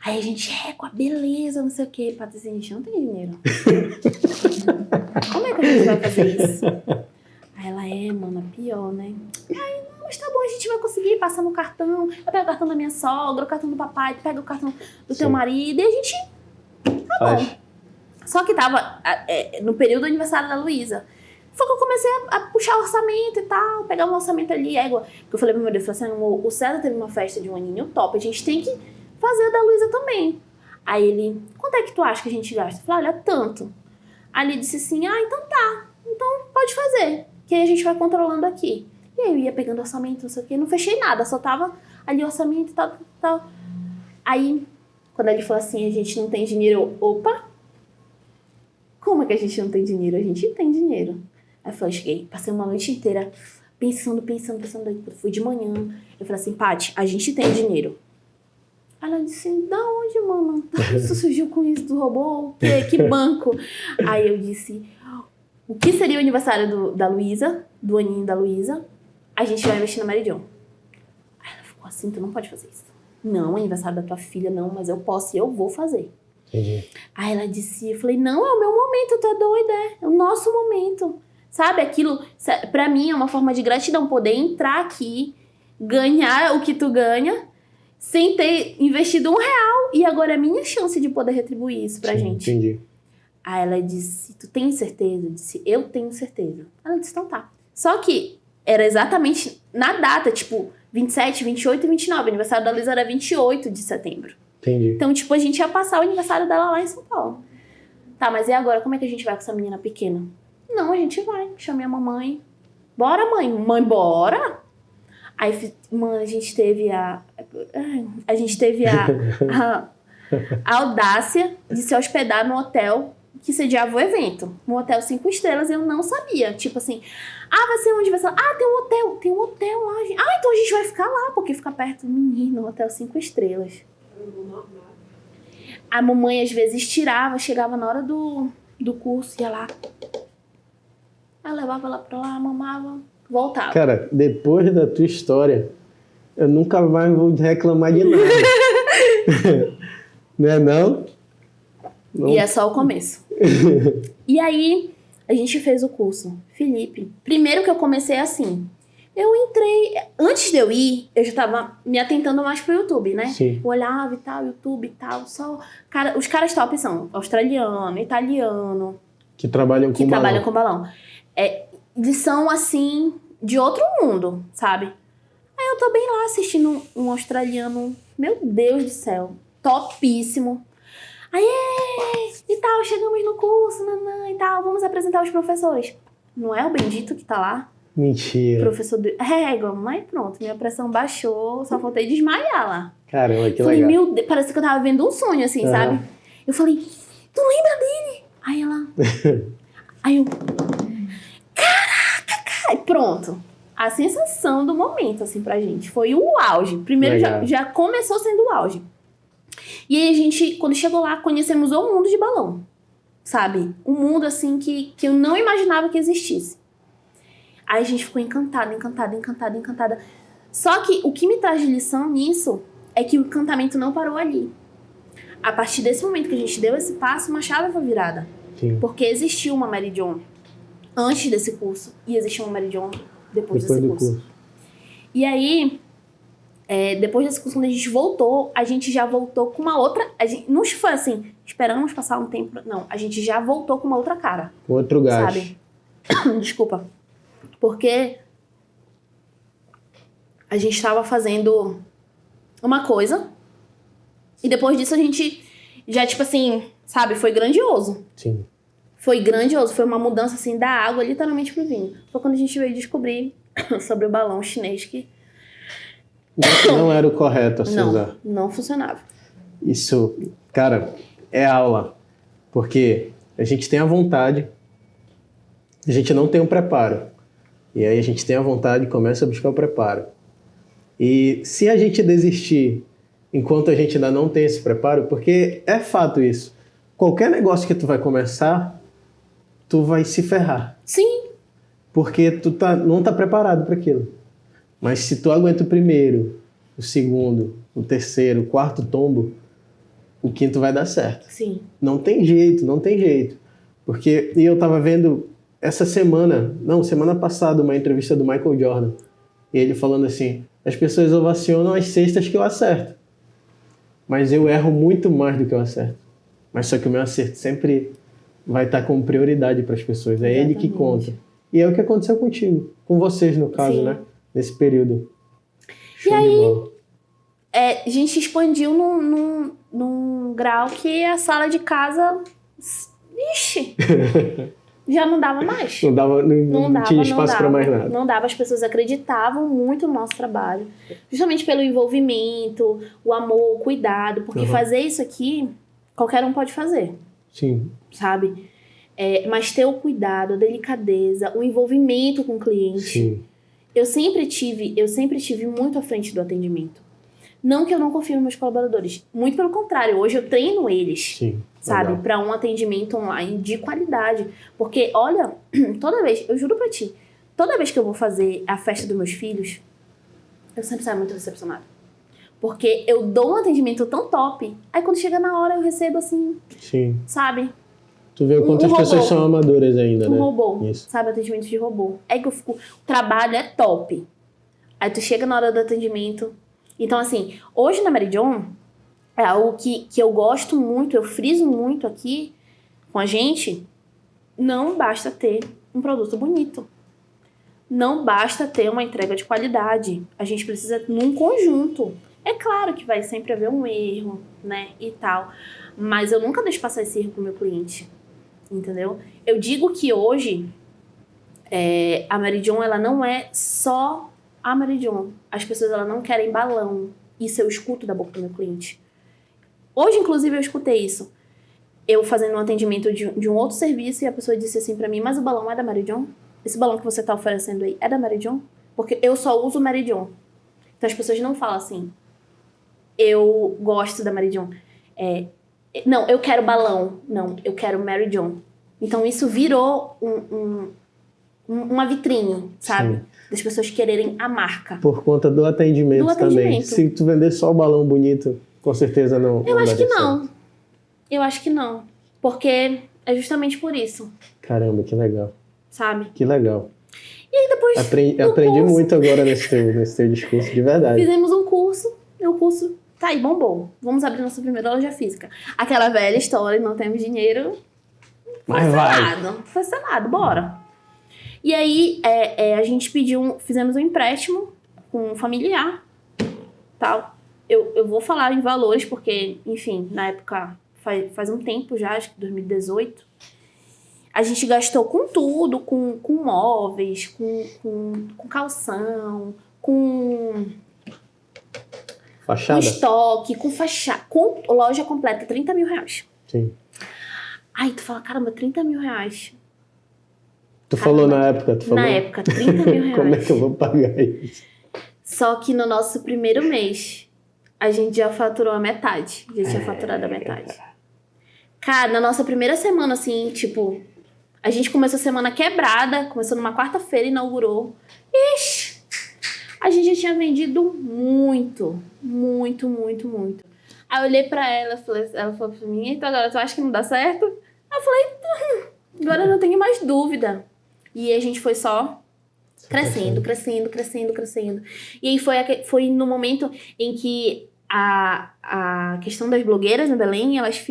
Aí a gente, com a beleza, não sei o quê. Patrícia, a gente não tem dinheiro. Como é que a gente vai fazer isso? Aí ela, mano, pior, né? Aí, não, mas tá bom, a gente vai conseguir passar no cartão. Eu pego o cartão da minha sogra, o cartão do papai, tu pega o cartão do teu marido e a gente... Tá bom. Só que tava no período do aniversário da Luísa. Foi que eu comecei a puxar orçamento e tal, pegar um orçamento ali, égua. Porque eu falei pro meu Deus, assim, o César teve uma festa de um aninho top, a gente tem que fazer da Luísa também. Aí ele, quanto é que tu acha que a gente gasta? Eu falei, olha, tanto. Aí ele disse assim, então tá, então pode fazer, que aí a gente vai controlando aqui. E aí eu ia pegando orçamento, não sei o quê, não fechei nada, só tava ali orçamento e tal. Aí, quando ele falou assim, a gente não tem dinheiro, opa, como é que a gente não tem dinheiro? A gente tem dinheiro. Aí eu cheguei, passei uma noite inteira pensando, daí fui de manhã, eu falei assim, Paty, a gente tem dinheiro. Ela disse, da onde, mano? Isso surgiu com isso, tu roubou? Que banco? Aí eu disse, o que seria o aniversário da Luísa, do aninho da Luísa? A gente vai investir na Mary Jo. Aí ela ficou assim, tu não pode fazer isso. Não, aniversário da tua filha, não, mas eu posso e eu vou fazer. Entendi. Aí ela disse, eu falei, não, é o meu momento, tu é doida, é o nosso momento. Sabe, aquilo, pra mim é uma forma de gratidão, poder entrar aqui, ganhar o que tu ganha, sem ter investido R$1, e agora é minha chance de poder retribuir isso pra gente. Entendi. Aí ela disse, tu tem certeza? Eu disse, eu tenho certeza. Ela disse, então tá. Só que era exatamente na data, tipo, 27, 28 e 29. O aniversário da Luísa era 28 de setembro. Entendi. Então, a gente ia passar o aniversário dela lá em São Paulo. Tá, mas e agora? Como é que a gente vai com essa menina pequena? Não, a gente vai. Chamei a mamãe. Bora, mãe. Mãe, bora? Aí, mãe, a gente teve a audácia de se hospedar no hotel que sediava o evento. Um hotel 5 estrelas, eu não sabia. Tipo assim, vai ser onde vai ser? Tem um hotel lá. Então a gente vai ficar lá, porque fica perto do menino, um hotel 5 estrelas. A mamãe às vezes tirava, chegava na hora do curso, ia lá. Ela levava ela pra lá, mamava, voltava. Cara, depois da tua história, eu nunca mais vou reclamar de nada. Não é não? E é só o começo. E aí, a gente fez o curso. Felipe, primeiro que eu comecei assim, eu entrei... Antes de eu ir, eu já tava me atentando mais pro YouTube, né? Sim. Eu olhava e tal, YouTube e tal, só... os caras top são australiano, italiano... Que trabalham com balão. Eles são, assim, de outro mundo, sabe? Aí eu tô bem lá assistindo um australiano, meu Deus do céu, topíssimo. Aí, e tal, chegamos no curso, nanã, e tal, vamos apresentar os professores. Não é o Bendito que tá lá? Mentira. Professor do... mas pronto, minha pressão baixou, só faltei desmaiar lá. Caramba, que falei, legal. Meu Deus, parece que eu tava vendo um sonho, assim, sabe? Eu falei, tu lembra dele? Aí ela... Aí eu... Caraca, cara! Pronto. A sensação do momento, assim, pra gente. Foi o auge. Primeiro, já começou sendo o auge. E aí a gente, quando chegou lá, conhecemos o mundo de balão. Sabe? Um mundo, assim, que eu não imaginava que existisse. Aí a gente ficou encantada. Só que o que me traz de lição nisso é que o encantamento não parou ali. A partir desse momento que a gente deu esse passo, uma chave foi virada. Sim. Porque existiu uma Mary John antes desse curso e existiu uma Mary John depois desse curso. E aí, depois desse curso, quando a gente voltou, a gente já voltou com uma outra... não foi assim, esperamos passar um tempo... Não, a gente já voltou com uma outra cara. Outro gás. Sabe? Desculpa. Porque a gente estava fazendo uma coisa e depois disso a gente já, tipo assim, sabe, foi grandioso. Sim. Foi grandioso, foi uma mudança assim da água literalmente pro vinho. Foi quando a gente veio descobrir sobre o balão chinês que não era o correto a se usar. Não funcionava. Isso, cara, é aula. Porque a gente tem a vontade, a gente não tem um preparo. E aí a gente tem a vontade e começa a buscar o preparo. E se a gente desistir enquanto a gente ainda não tem esse preparo, porque é fato isso, qualquer negócio que tu vai começar, tu vai se ferrar. Sim. Porque tu não tá preparado para aquilo. Mas se tu aguenta o primeiro, o segundo, o terceiro, o quarto tombo, o quinto vai dar certo. Sim. Não tem jeito. Porque e eu tava vendo semana passada, uma entrevista do Michael Jordan. E ele falando assim, as pessoas ovacionam as cestas que eu acerto. Mas eu erro muito mais do que eu acerto. Mas só que o meu acerto sempre vai estar como prioridade para as pessoas. É Exatamente. Ele que conta. E é o que aconteceu contigo. Com vocês, no caso, Sim. né? Nesse período. Show e aí, a gente expandiu num grau que a sala de casa... Ixi! Já não dava mais. Não tinha espaço para mais nada. Não dava, as pessoas acreditavam muito no nosso trabalho. Justamente pelo envolvimento, o amor, o cuidado. Porque fazer isso aqui, qualquer um pode fazer. Sim. Sabe? Mas ter o cuidado, a delicadeza, o envolvimento com o cliente. Sim. Eu sempre tive muito à frente do atendimento. Não que eu não confio nos meus colaboradores. Muito pelo contrário, hoje eu treino eles. Sim. Sabe, para um atendimento online de qualidade. Porque, olha, toda vez, eu juro pra ti, toda vez que eu vou fazer a festa dos meus filhos, eu sempre saio muito decepcionada. Porque eu dou um atendimento tão top, aí quando chega na hora eu recebo assim, Sim. sabe? Tu vê o quanto as pessoas são amadoras ainda, né? Um robô, Isso. sabe? Atendimento de robô. É que eu fico, o trabalho é top. Aí tu chega na hora do atendimento. Então, assim, hoje na Mary John, é algo que eu gosto muito, eu friso muito aqui com a gente. Não basta ter um produto bonito. Não basta ter uma entrega de qualidade. A gente precisa num conjunto. É claro que vai sempre haver um erro, né, e tal. Mas eu nunca deixo passar esse erro pro meu cliente. Entendeu? Eu digo que hoje, A Mary John, ela não é só a Mary John. As pessoas, elas não querem balão. Isso eu escuto da boca do meu cliente. Hoje, inclusive, eu escutei isso. Eu fazendo um atendimento de um outro serviço e a pessoa disse assim pra mim, mas o balão é da Mary John? Esse balão que você tá oferecendo aí é da Mary John? Porque eu só uso Mary John. Então as pessoas não falam assim, eu gosto da Mary John. Não, eu quero balão. Não, eu quero Mary John. Então isso virou uma vitrine, sabe? Sim. Das pessoas quererem a marca. Por conta do atendimento também. Se tu vender só o balão bonito, com certeza não. Eu acho que não. Eu acho que não. Porque é justamente por isso. Caramba, que legal. Sabe? Que legal. E aí depois. Aprendi muito agora nesse teu discurso, de verdade. Fizemos um curso. E o curso tá aí, bombou. Vamos abrir nossa primeira loja física. Aquela velha história, não temos dinheiro. Mas vai. Foi selado, bora. E aí a gente fizemos um empréstimo com um familiar. Tal. Eu vou falar em valores, porque, enfim, na época, faz um tempo já, acho que 2018. A gente gastou com tudo, com móveis, com calção, com fachada? Com estoque, com fachada, com loja completa, 30 mil reais. Sim. Aí tu fala, caramba, 30 mil reais. Tu falou na época? Na época, 30 mil reais. Como é que eu vou pagar isso? Só que no nosso primeiro mês, a gente já faturou a metade. Já tinha faturado a metade. Cara, na nossa primeira semana, assim, tipo... A gente começou a semana quebrada. Começou numa quarta-feira, inaugurou. Ixi! A gente já tinha vendido muito. Muito, muito, muito. Aí eu olhei pra ela, ela falou pra mim, então agora tu acha que não dá certo? Eu falei, agora eu não tenho mais dúvida. E a gente foi só crescendo. E aí foi no momento em que a questão das blogueiras em Belém, elas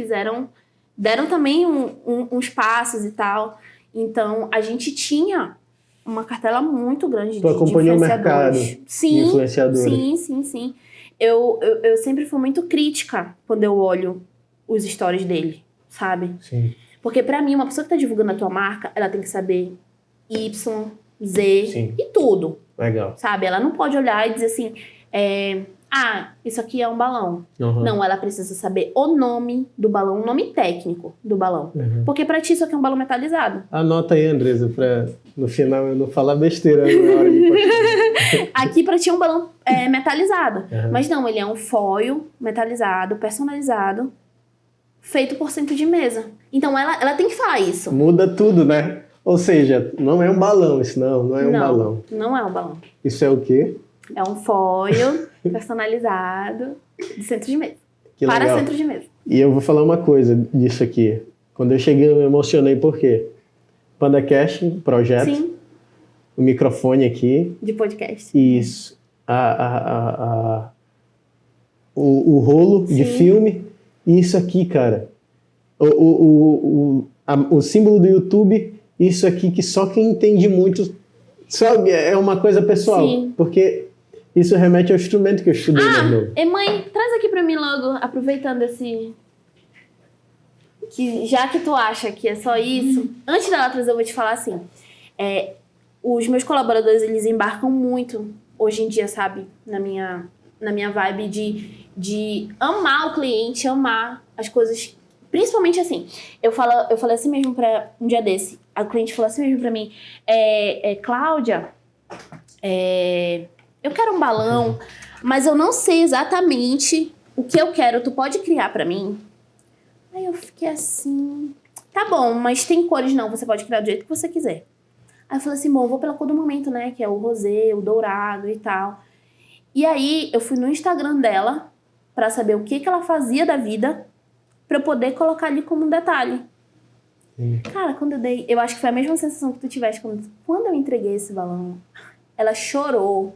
deram também uns passos e tal. Então, a gente tinha uma cartela muito grande de acompanhou influenciadores. O mercado sim, de influenciadores. Sim. Eu sempre fui muito crítica quando eu olho os stories dele, sabe? Sim. Porque pra mim, uma pessoa que tá divulgando a tua marca, ela tem que saber Y, Z Sim. e tudo. Legal. Sabe? Ela não pode olhar e dizer assim, isso aqui é um balão. Uhum. Não, ela precisa saber o nome do balão, o nome técnico do balão. Uhum. Porque pra ti isso aqui é um balão metalizado. Anota aí, Andresa, pra no final eu não falar besteira na hora de postar. Aqui pra ti é um balão metalizado. Uhum. Mas não, ele é um foil metalizado, personalizado, feito por centro de mesa. Então ela tem que falar isso. Muda tudo, né? Ou seja, não é um balão isso, não é um balão. Não é um balão. Isso é o quê? É um foil personalizado de centro de mesa. Que para legal. centro de mesa. E eu vou falar uma coisa disso aqui. Quando eu cheguei, eu me emocionei, por quê? PandaCast, projeto. Sim. O microfone aqui. De podcast. Isso. O rolo de filme. E isso aqui, cara. O símbolo do YouTube. Isso aqui que só quem entende muito sabe, é uma coisa pessoal. Sim. Porque isso remete ao instrumento que eu estudei. Mãe, traz aqui pra mim logo, aproveitando esse... que já que tu acha que é só isso, antes dela trazer, eu vou te falar assim, os meus colaboradores, eles embarcam muito, hoje em dia, sabe, na minha vibe de amar o cliente, amar as coisas, principalmente assim, eu falei assim mesmo pra um dia desse, a cliente falou assim mesmo pra mim, Cláudia, eu quero um balão, mas eu não sei exatamente o que eu quero, tu pode criar pra mim? Aí eu fiquei assim, tá bom, mas tem cores não, você pode criar do jeito que você quiser. Aí eu falei assim, bom, eu vou pela cor do momento, né, que é o rosé, o dourado e tal. E aí eu fui no Instagram dela pra saber o que ela fazia da vida pra eu poder colocar ali como um detalhe. Cara, quando eu acho que foi a mesma sensação que tu tiveste quando eu entreguei esse balão. Ela chorou,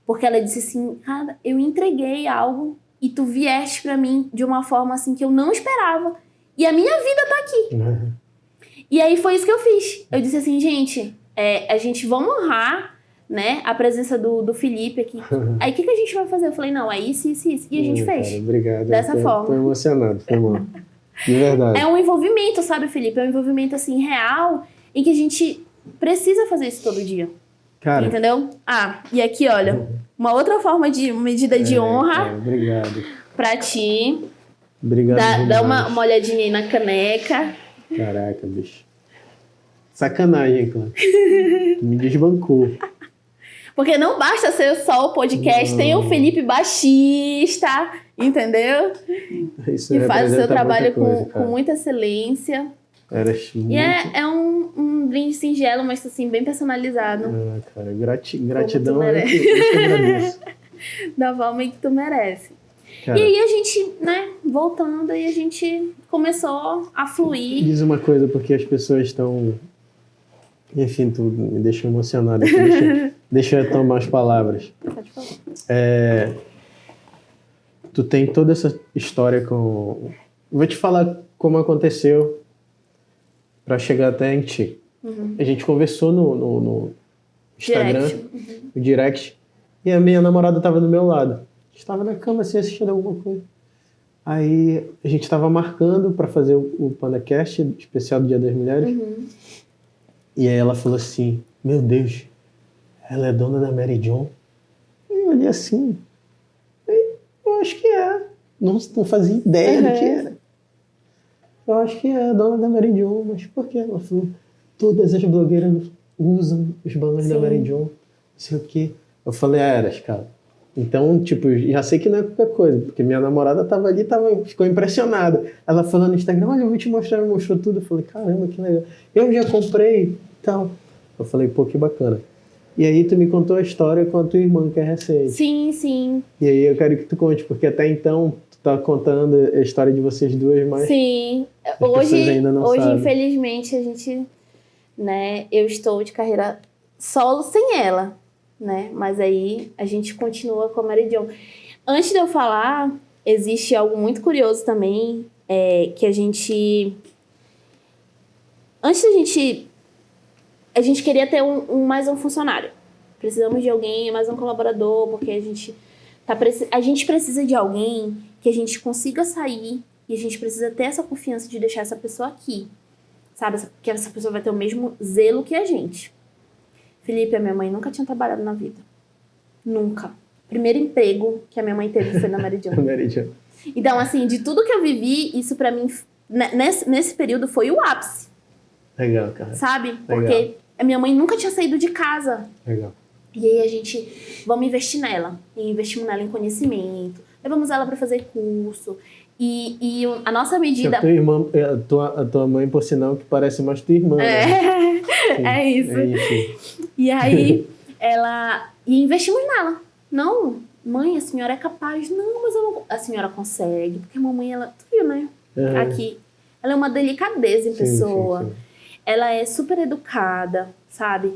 porque ela disse assim, cara, eu entreguei algo e tu vieste pra mim de uma forma assim que eu não esperava. E a minha vida tá aqui. Uhum. E aí foi isso que eu fiz. Eu disse assim, gente, a gente vamos honrar, né, a presença do Felipe aqui. Aí o que a gente vai fazer? Eu falei, não, é isso. E a gente fez. Cara, obrigado. Dessa forma. Tô emocionado, foi bom. De verdade. É um envolvimento, sabe, Felipe? É um envolvimento, assim, real. em que a gente precisa fazer isso todo dia. Cara, Entendeu? Ah, e aqui, olha, uma outra forma de medida de honra cara, obrigado. pra ti. Obrigado Dá demais. uma olhadinha aí na caneca. Caraca, bicho. Sacanagem, Clã. Me desbancou. Porque não basta ser só o podcast, Não. tem o Felipe baixista, entendeu? Isso Que faz o seu representa trabalho muita coisa, com cara. muita excelência. Era E muito... é um brinde singelo, mas assim, bem personalizado. Ah, cara, gratidão tu é merece. eu que agradeço. Da forma que tu merece. Cara, E aí a gente, né, voltando, aí a gente começou a fluir. diz uma coisa, porque as pessoas estão... Enfim, tu me deixa emocionado aqui. Deixa eu tomar as palavras. Pode falar. Tu tem toda essa história com... Vou te falar como aconteceu pra chegar até em ti. A gente conversou no Instagram, Direct. no direct, e a minha namorada tava do meu lado. Estava na cama assim, assistindo alguma coisa. Aí a gente tava marcando pra fazer o PandaCast especial do Dia das Mulheres. E aí ela falou assim, meu Deus, ela é dona da Mary John? E eu olhei assim, eu acho que é. Não fazia ideia do que era. Eu acho que é a dona da Mary John, mas por que? Ela falou, todas as blogueiras usam os balões da Mary John, não sei o quê. Eu falei, Eras, cara. Então, tipo, já sei que não é qualquer coisa, porque minha namorada tava ali, ficou impressionada. Ela falou no Instagram, olha, eu vou te mostrar, ela mostrou tudo. Eu falei, caramba, que legal. Eu já comprei e tal. Eu falei, pô, que bacana. E aí tu me contou a história com a tua irmã, que é recente. Sim, sim. E aí eu quero que tu conte, porque até então tu tá contando a história de vocês duas, mas Sim. pessoas ainda não Hoje sabem. infelizmente, a gente, né, eu estou de carreira solo sem ela, né? Mas aí a gente continua com a Mary John. Antes de eu falar, existe algo muito curioso também, que a gente... Antes a gente queria ter mais um funcionário. Precisamos de alguém, mais um colaborador, porque a gente precisa de alguém que a gente consiga sair e a gente precisa ter essa confiança de deixar essa pessoa aqui. Sabe? Que essa pessoa vai ter o mesmo zelo que a gente. Felipe, a minha mãe nunca tinha trabalhado na vida. Nunca. Primeiro emprego que a minha mãe teve foi na Mary John. Mary John. Então, assim, de tudo que eu vivi, isso pra mim, nesse período, foi o ápice. Legal, cara. Sabe? Porque a minha mãe nunca tinha saído de casa. Legal. E aí a gente, vamos investir nela. E investimos nela em conhecimento. Levamos ela pra fazer curso. E a nossa medida... A tua irmã, a tua mãe, por sinal, que parece mais tua irmã, né? É isso. É isso. E aí, e investimos nela. Não, mãe, a senhora é capaz. Não, mas eu não... A senhora consegue. Porque a mamãe, ela... Tu viu, né? Uhum. Aqui. Ela é uma delicadeza em pessoa. Sim. Ela é super educada, sabe?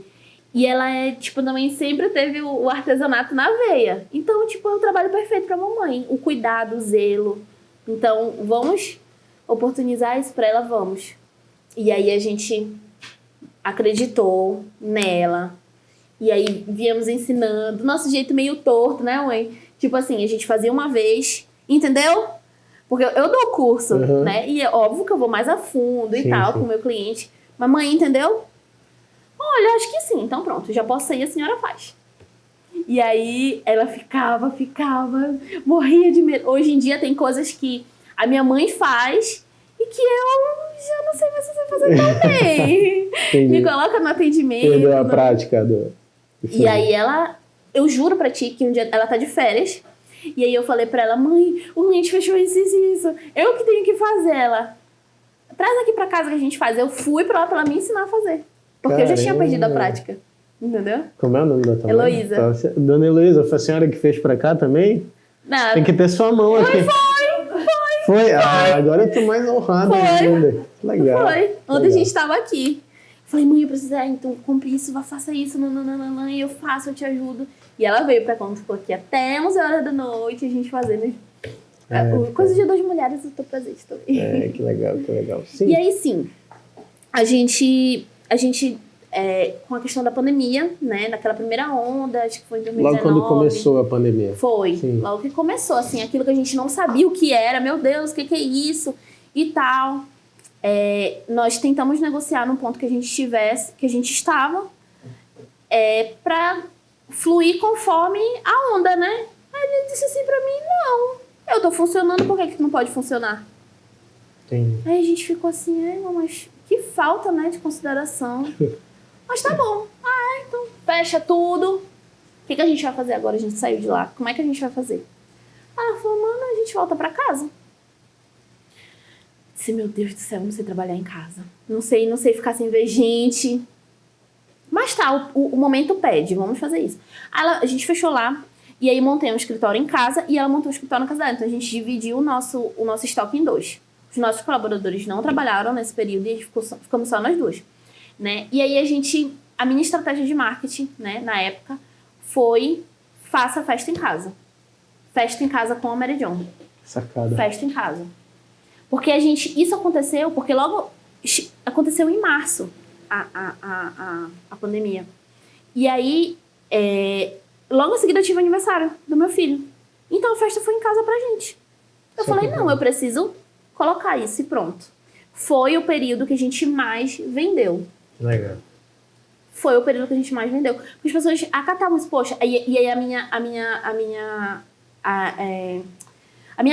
E ela tipo, também sempre teve o artesanato na veia. Então, tipo, é o trabalho perfeito pra mamãe. O cuidado, o zelo. Então, vamos oportunizar isso pra ela, vamos. E aí a gente acreditou nela. E aí viemos ensinando. Do nosso jeito meio torto, né, mãe? Tipo assim, a gente fazia uma vez, entendeu? Porque eu dou curso, né? E é óbvio que eu vou mais a fundo e tal com o meu cliente. Mas mãe, entendeu? Olha, acho que sim. Então pronto, já posso sair, a senhora faz. E aí ela ficava, morria de medo. Hoje em dia tem coisas que a minha mãe faz e que eu já não sei mais se você fazer tão bem. Me coloca no atendimento. Perdeu a prática do... E aí eu juro pra ti que um dia ela tá de férias. E aí eu falei pra ela, mãe, o cliente fechou isso. Eu que tenho que fazer. Ela, traz aqui pra casa que a gente faz. Eu fui pra lá pra ela me ensinar a fazer. Porque eu já tinha perdido a prática. Entendeu? Como é o nome da tua mãe? Heloísa. Dona Heloísa, foi a senhora que fez pra cá também? Não, Tem que ter sua mão aqui. Foi? Ah, agora eu tô mais honrada ainda. Legal. Foi. Ontem a gente tava aqui. Falei, mãe, eu preciso, então compre isso, faça isso, nananana, e eu faço, eu te ajudo. E ela veio pra quando ficou aqui até 11 horas da noite, a gente fazendo. Coisa do Dia das Mulheres, eu tô presente também. Que legal, que legal. Sim. E aí, sim, a gente com a questão da pandemia, né, naquela primeira onda, acho que foi em 2019. Logo quando começou a pandemia. Foi, sim. Logo que começou, assim, aquilo que a gente não sabia o que era, meu Deus, o que é isso, e tal. nós tentamos negociar no ponto que a gente estava, para fluir conforme a onda, né? Aí ele disse assim pra mim, não, eu tô funcionando, por que não pode funcionar? Entendi. Aí a gente ficou assim, mas que falta, né, de consideração. Mas tá bom, então fecha tudo. O que a gente vai fazer agora? A gente saiu de lá, como é que a gente vai fazer? Ela falou, mano, a gente volta pra casa. Disse, meu Deus do céu, não sei trabalhar em casa. Não sei ficar sem ver gente. Mas tá, o momento pede, vamos fazer isso. A gente fechou lá, e aí montei um escritório em casa, e ela montou um escritório na casa dela. Então a gente dividiu o nosso estoque em 2. Os nossos colaboradores não trabalharam nesse período, e ficamos só nós 2. Né? E aí a minha estratégia de marketing, né, na época, foi faça festa em casa. Festa em casa com a Mary John. Sacada. Festa em casa. Porque isso aconteceu, porque logo aconteceu em março a pandemia. E aí, logo em seguida eu tive o aniversário do meu filho. Então a festa foi em casa pra gente. Eu falei, não, eu preciso colocar isso e pronto. Foi o período que a gente mais vendeu. Legal. Foi o período que a gente mais vendeu. Porque as pessoas acatavam isso, poxa, e aí a minha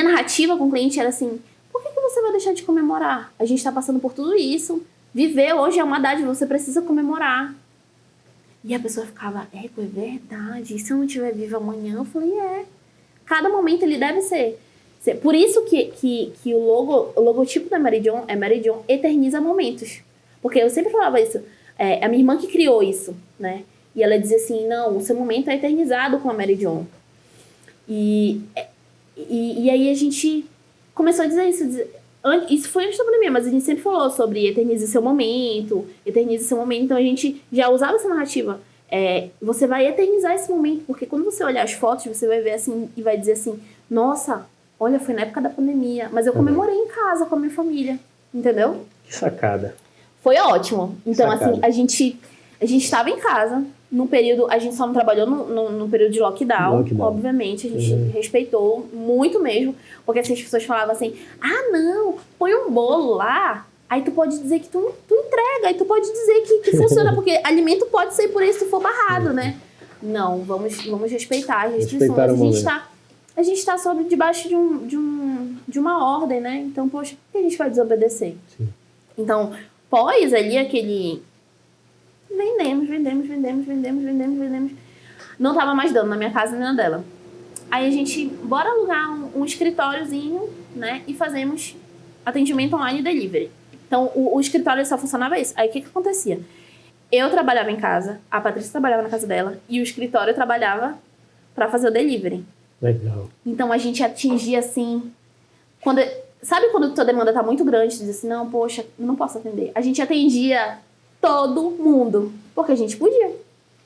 narrativa com o cliente era assim, por que você vai deixar de comemorar? A gente tá passando por tudo isso. Viver hoje é uma dádiva, você precisa comemorar. E a pessoa ficava, é verdade, e se eu não estiver viva amanhã? Eu falei, cada momento ele deve ser. Por isso que o logotipo da Mary John Mary John eterniza momentos. Porque eu sempre falava isso, a minha irmã que criou isso, né? E ela dizia assim, não, o seu momento é eternizado com a Mary John. E aí a gente começou a dizer isso. Isso foi antes da pandemia, mas a gente sempre falou sobre eternize seu momento. Então a gente já usava essa narrativa. Você vai eternizar esse momento, porque quando você olhar as fotos, você vai ver assim e vai dizer assim, nossa, olha, foi na época da pandemia, mas eu comemorei em casa com a minha família, entendeu? Que sacada. Foi ótimo. Então, Sacada. assim, a gente estava em casa, no período, a gente só não trabalhou no período de lockdown, obviamente, a gente respeitou muito mesmo, porque assim, as pessoas falavam assim, não, põe um bolo lá, aí tu pode dizer que tu entrega, aí tu pode dizer que funciona, porque alimento pode ser por isso se for barrado, né? Não, vamos respeitar as restrições. A gente tá debaixo de uma ordem, né? Então, poxa, por que a gente vai desobedecer? Sim. Então, pós ali aquele... Vendemos. Não tava mais dando na minha casa nem na dela. Aí a gente, bora alugar um escritóriozinho, né? E fazemos atendimento online e delivery. Então, o escritório só funcionava isso. Aí, o que acontecia? Eu trabalhava em casa, a Patrícia trabalhava na casa dela, e o escritório trabalhava para fazer o delivery. Legal. Então, a gente atingia, assim... Sabe quando a tua demanda tá muito grande? Tu diz assim, não, poxa, eu não posso atender. A gente atendia todo mundo, porque a gente podia.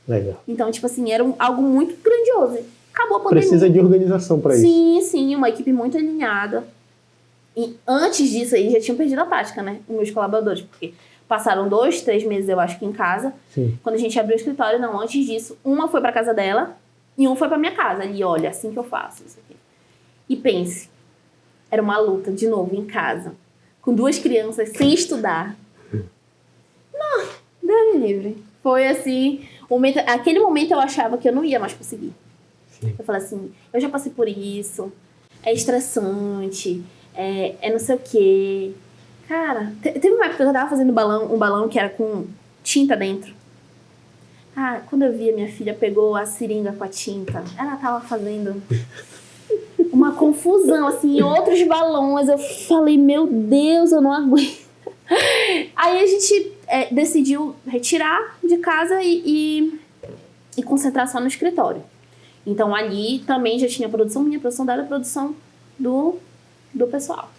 Legal. Então, tipo assim, era algo muito grandioso. Acabou a pandemia. Precisa de organização para isso. Sim, uma equipe muito alinhada. E antes disso aí, já tinham perdido a prática, né? Os meus colaboradores, porque passaram 2, 3 meses, eu acho que em casa. Sim. Quando a gente abriu o escritório, não, antes disso, uma foi pra casa dela e um foi pra minha casa. Ali, olha, assim que eu faço, isso aqui. E pense, era uma luta, de novo, em casa, com 2 crianças, sem estudar. Não, Deus me livre. Foi assim, aquele momento eu achava que eu não ia mais conseguir. Sim. Eu falei assim, eu já passei por isso, é estressante, é não sei o quê. Cara, teve uma época que eu tava fazendo um balão que era com tinta dentro. Quando eu vi, a minha filha pegou a seringa com a tinta, ela tava fazendo uma confusão, assim, em outros balões. Eu falei, meu Deus, eu não aguento. Aí a gente decidiu retirar de casa e concentrar só no escritório. Então ali também já tinha a produção minha, a produção dela e a produção do pessoal.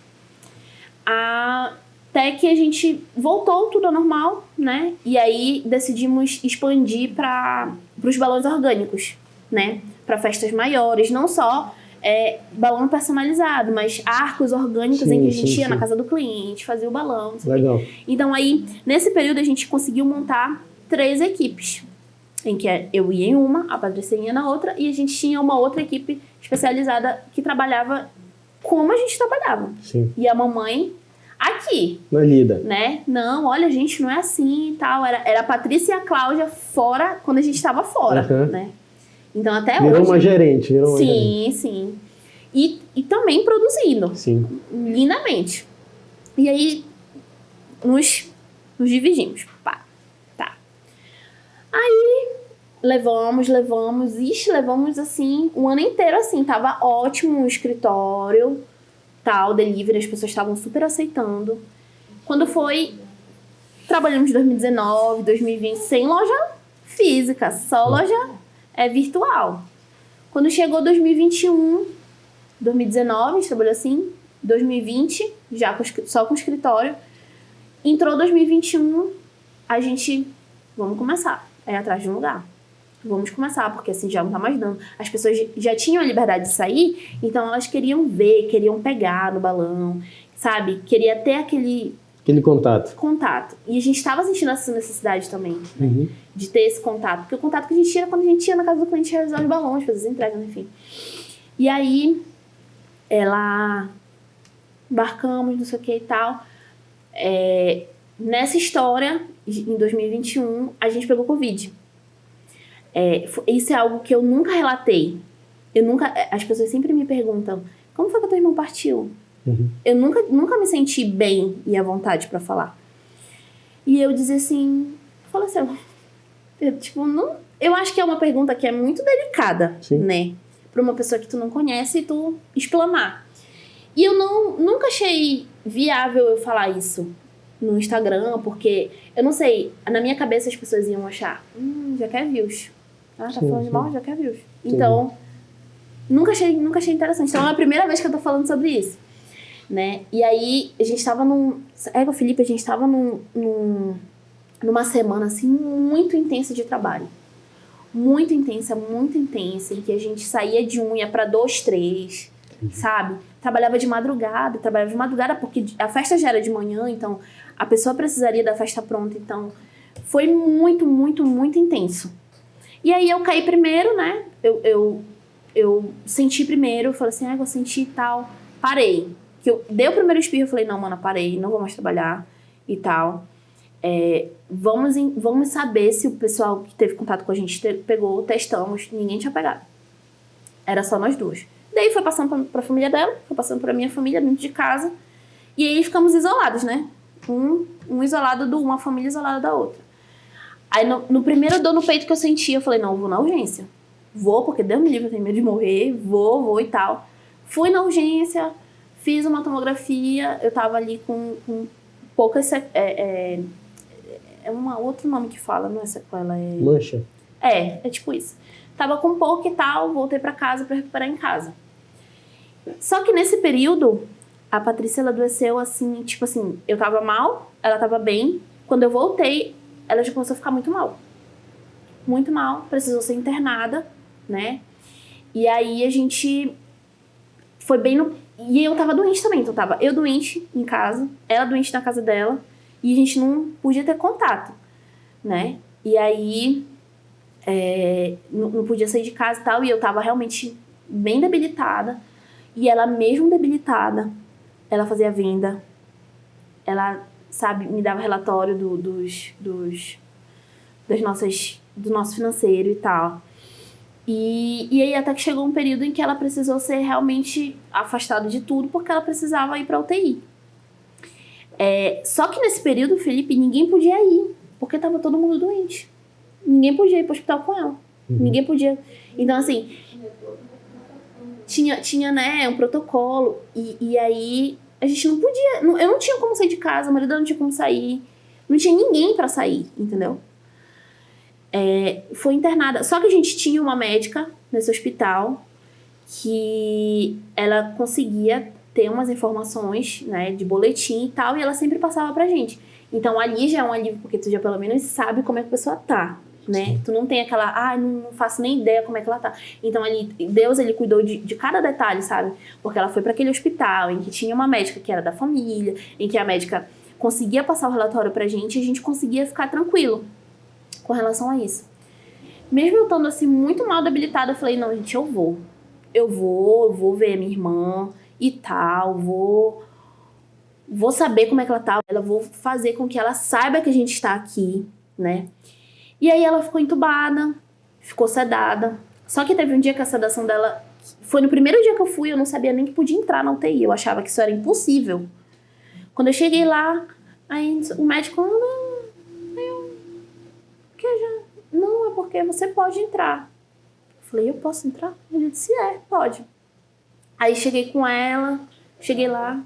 Até que a gente voltou tudo ao normal, né? E aí decidimos expandir para os balões orgânicos, né? Para festas maiores, não só balão personalizado, mas arcos orgânicos em que a gente ia na casa do cliente, fazia o balão. Legal. Então aí, nesse período, a gente conseguiu montar 3 equipes. Em que eu ia em uma, a Patrícia ia na outra, e a gente tinha uma outra equipe especializada que trabalhava como a gente trabalhava. Sim. E a mamãe aqui, Na lida. né? Não, olha, gente, não é assim e tal. Era a Patrícia e a Cláudia fora, quando a gente estava fora, né? Então, até Virou hoje... uma gerente, virou uma gerente. Sim. E também produzindo. Sim. Lindamente. E aí, nos dividimos. Pá, tá. Aí, levamos, assim, um ano inteiro, assim. Tava ótimo o escritório, tal, delivery, as pessoas estavam super aceitando. Quando foi, trabalhamos em 2019, 2020, sem loja física, só loja virtual. Quando chegou 2021, 2019, a gente trabalhou assim, 2020, já só com escritório. Entrou 2021, a gente, vamos começar, atrás de um lugar. Vamos começar, porque assim já não tá mais dando. As pessoas já tinham a liberdade de sair, então elas queriam ver, queriam pegar no balão, sabe? Queria ter aquele contato. E a gente estava sentindo essa necessidade também, de ter esse contato. Porque o contato que a gente tinha era quando a gente ia na casa do cliente realizar os balões, fazer as entregas, enfim. E aí, embarcamos, não sei o que e tal. Nessa história, em 2021, a gente pegou Covid. Isso é algo que eu nunca relatei. As pessoas sempre me perguntam, como foi que o teu irmão partiu? Eu nunca me senti bem e à vontade pra falar. E eu dizia assim, eu acho que é uma pergunta que é muito delicada, né? Pra uma pessoa que tu não conhece e tu explanar. E eu nunca achei viável eu falar isso no Instagram, porque, eu não sei, na minha cabeça as pessoas iam achar, já quer views. Tá falando de mal, já quer views. Então, nunca achei interessante. Então, é a primeira vez que eu tô falando sobre isso, né? E aí, a gente tava com o Felipe, a gente tava numa semana, assim, muito intensa de trabalho. Muito intensa, em que a gente saía de 1, ia pra 2, 3, sabe? Trabalhava de madrugada porque a festa já era de manhã, então a pessoa precisaria da festa pronta, então foi muito, muito, muito intenso. E aí eu caí primeiro, né? Eu senti primeiro, falei assim, vou sentir e tal, parei. Que eu dei o primeiro espirro, eu falei, não, mana, parei, não vou mais trabalhar e tal. Vamos saber se o pessoal que teve contato com a gente pegou, testamos, ninguém tinha pegado. Era só nós duas. Daí foi passando pra família dela, foi passando pra minha família dentro de casa. E aí ficamos isolados, né? Um isolado uma família isolada da outra. Aí no primeiro dor no peito que eu senti, eu falei, não, eu vou na urgência. Vou, porque Deus me livre, eu tenho medo de morrer, vou e tal. Fui na urgência, fiz uma tomografia, eu tava ali com poucas... É outro nome que fala, não é sequela, Mancha? É tipo isso. Tava com pouco e tal, voltei pra casa pra recuperar em casa. Só que nesse período, a Patrícia, ela adoeceu assim, tipo assim, eu tava mal, ela tava bem. Quando eu voltei, ela já começou a ficar muito mal. Muito mal, precisou ser internada, né? E aí a gente foi bem no... E eu tava doente também, então tava eu doente em casa, ela doente na casa dela, e a gente não podia ter contato, né? E aí não podia sair de casa e tal, e eu tava realmente bem debilitada. E ela, mesmo debilitada, ela fazia venda, ela, sabe, me dava relatório do nosso financeiro e tal. E aí até que chegou um período em que ela precisou ser realmente afastada de tudo, porque ela precisava ir pra UTI. Só que nesse período, Felipe, ninguém podia ir, porque tava todo mundo doente. Ninguém podia ir pro hospital com ela. Ninguém podia. Então, assim, tinha, né, um protocolo. E aí, a gente não podia... Eu não tinha como sair de casa, o marido não tinha como sair. Não tinha ninguém pra sair, entendeu? Foi internada. Só que a gente tinha uma médica nesse hospital que ela conseguia ter umas informações, né, de boletim e tal, e ela sempre passava pra gente. Então, ali já é um alívio, porque tu já pelo menos sabe como é que a pessoa tá, né? Sim. Tu não tem aquela, não faço nem ideia como é que ela tá. Então, ali, Deus, ele cuidou de cada detalhe, sabe? Porque ela foi pra aquele hospital em que tinha uma médica que era da família, em que a médica conseguia passar o relatório pra gente e a gente conseguia ficar tranquilo com relação a isso. Mesmo eu estando assim, muito mal debilitada, eu falei, não, gente, eu vou ver a minha irmã e tal, vou vou saber como é que ela tá, vou fazer com que ela saiba que a gente está aqui, né? E aí ela ficou entubada, ficou sedada. Só que teve um dia que a sedação dela... Foi no primeiro dia que eu fui, eu não sabia nem que podia entrar na UTI. Eu achava que isso era impossível. Quando eu cheguei lá, aí o médico... Não, é porque você pode entrar. Eu falei, eu posso entrar? Ele disse, pode. Aí cheguei lá.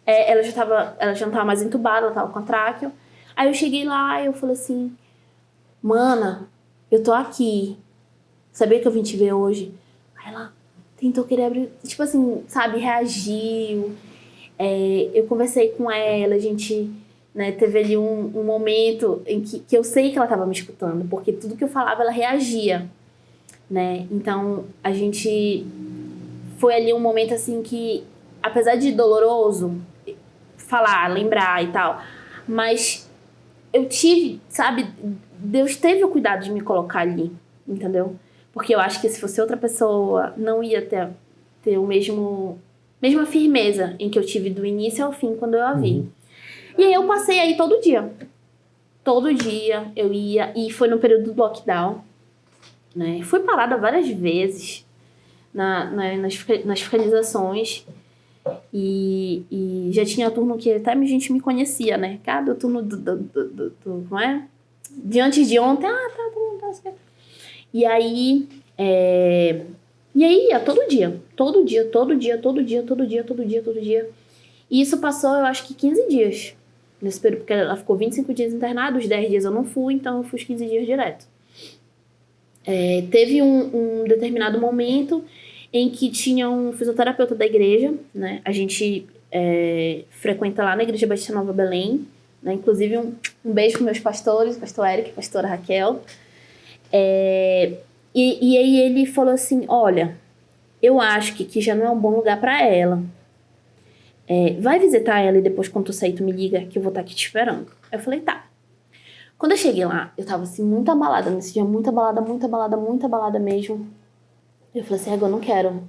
Ela já não tava mais entubada, ela tava com a tráqueo. Aí eu cheguei lá e eu falei assim, mana, eu tô aqui. Sabia que eu vim te ver hoje? Aí ela tentou querer abrir, tipo assim, sabe, reagiu. Eu conversei com ela, a gente, né, teve ali um momento em que eu sei que ela tava me escutando, porque tudo que eu falava ela reagia, né? Então a gente foi ali um momento assim que, apesar de doloroso, falar, lembrar e tal, mas eu tive, sabe, Deus teve o cuidado de me colocar ali, entendeu? Porque eu acho que se fosse outra pessoa, não ia ter o mesma firmeza em que eu tive do início ao fim quando eu a vi. E aí eu passei aí todo dia. Todo dia eu ia, e foi no período do lockdown, né? Fui parada várias vezes nas fiscalizações. E já tinha turno que até a gente me conhecia, né? Cada turno não é? De antes de ontem, tá. E aí, ia todo dia. E isso passou, eu acho que 15 dias. Nesse período, porque ela ficou 25 dias internada, os 10 dias eu não fui, então eu fui os 15 dias direto. Teve um determinado momento em que tinha um fisioterapeuta da igreja, né? A gente frequenta lá na Igreja Batista Nova Belém, né? Inclusive um beijo para meus pastores, pastor Eric, pastora Raquel. E aí ele falou assim, olha, eu acho que já não é um bom lugar para ela. Vai visitar ela e depois quando tu sair tu me liga que eu vou estar aqui te esperando. Eu falei, tá. Quando eu cheguei lá, eu tava assim, muito abalada nesse dia, muita abalada mesmo. Eu falei assim, eu não quero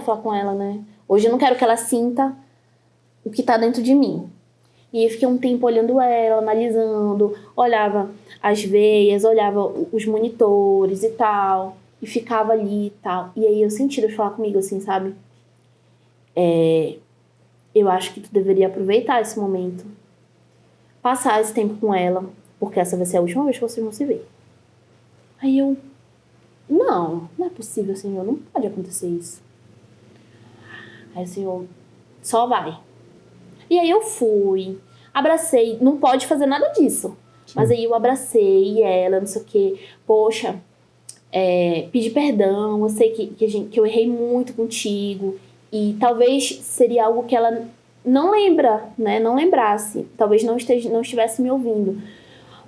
falar com ela, né? Hoje eu não quero que ela sinta o que tá dentro de mim. E eu fiquei um tempo olhando ela, analisando, olhava as veias, olhava os monitores e tal, e ficava ali e tal. E aí eu senti Deus falar comigo assim, sabe? Eu acho que tu deveria aproveitar esse momento, passar esse tempo com ela, porque essa vai ser a última vez que vocês vão se ver. Aí eu... Não é possível, Senhor, não pode acontecer isso. Aí o Senhor, só vai. E aí eu fui, abracei, não pode fazer nada disso. Sim. Mas aí eu abracei ela, não sei o quê. Poxa, pedi perdão, eu sei que eu errei muito contigo. E talvez seria algo que ela não lembra, né? Não lembrasse. Talvez não estivesse me ouvindo.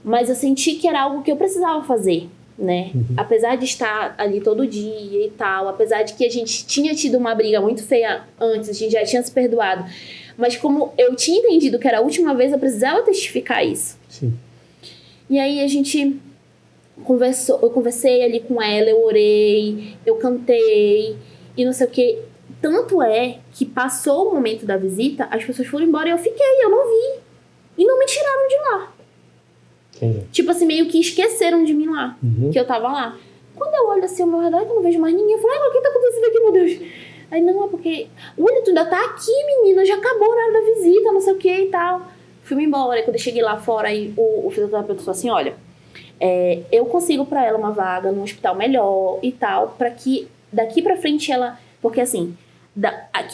Mas eu senti que era algo que eu precisava fazer, né? Apesar de estar ali todo dia e tal, apesar de que a gente tinha tido uma briga muito feia antes, a gente já tinha se perdoado, mas como eu tinha entendido que era a última vez, eu precisava testificar isso. Sim. E aí a gente conversou, eu conversei ali com ela, eu orei, eu cantei e não sei o que. Tanto é que passou o momento da visita, as pessoas foram embora e eu fiquei, eu não vi. E não me tiraram de lá. Entendi. Tipo assim, meio que esqueceram de mim lá, que eu tava lá. Quando eu olho assim ao meu redor, eu não vejo mais ninguém. Eu falo, mas o que tá acontecendo aqui, meu Deus? Aí, não, é porque... Olha, tu ainda tá aqui, menina, já acabou a hora da visita, não sei o que e tal. Fui-me embora. Aí, quando eu cheguei lá fora, aí o fisioterapeuta falou assim, olha, eu consigo pra ela uma vaga num hospital melhor e tal, pra que daqui pra frente ela... Porque assim,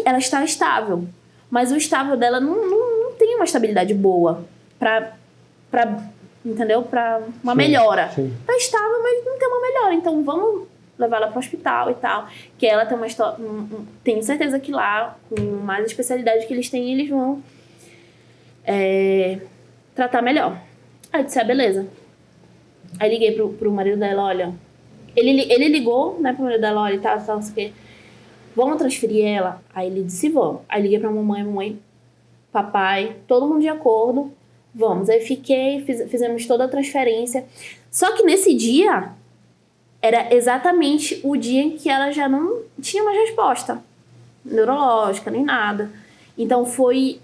ela está estável, mas o estável dela não tem uma estabilidade boa pra entendeu? Pra uma melhora. Sim. Tá estável, mas não tem uma melhora. Então, vamos levar ela pro hospital e tal. Que ela tem uma história... Tenho certeza que lá, com mais especialidade que eles têm, eles vão tratar melhor. Aí eu disse, beleza. Aí liguei pro marido dela, olha... Ele ligou, né, pro marido dela, olha, tal, não sei o quê. Vamos transferir ela? Aí ele disse, vamos. Aí liguei pra mamãe, papai, todo mundo de acordo. Vamos, aí fizemos toda a transferência. Só que nesse dia, era exatamente o dia em que ela já não tinha mais resposta neurológica, nem nada. Então foi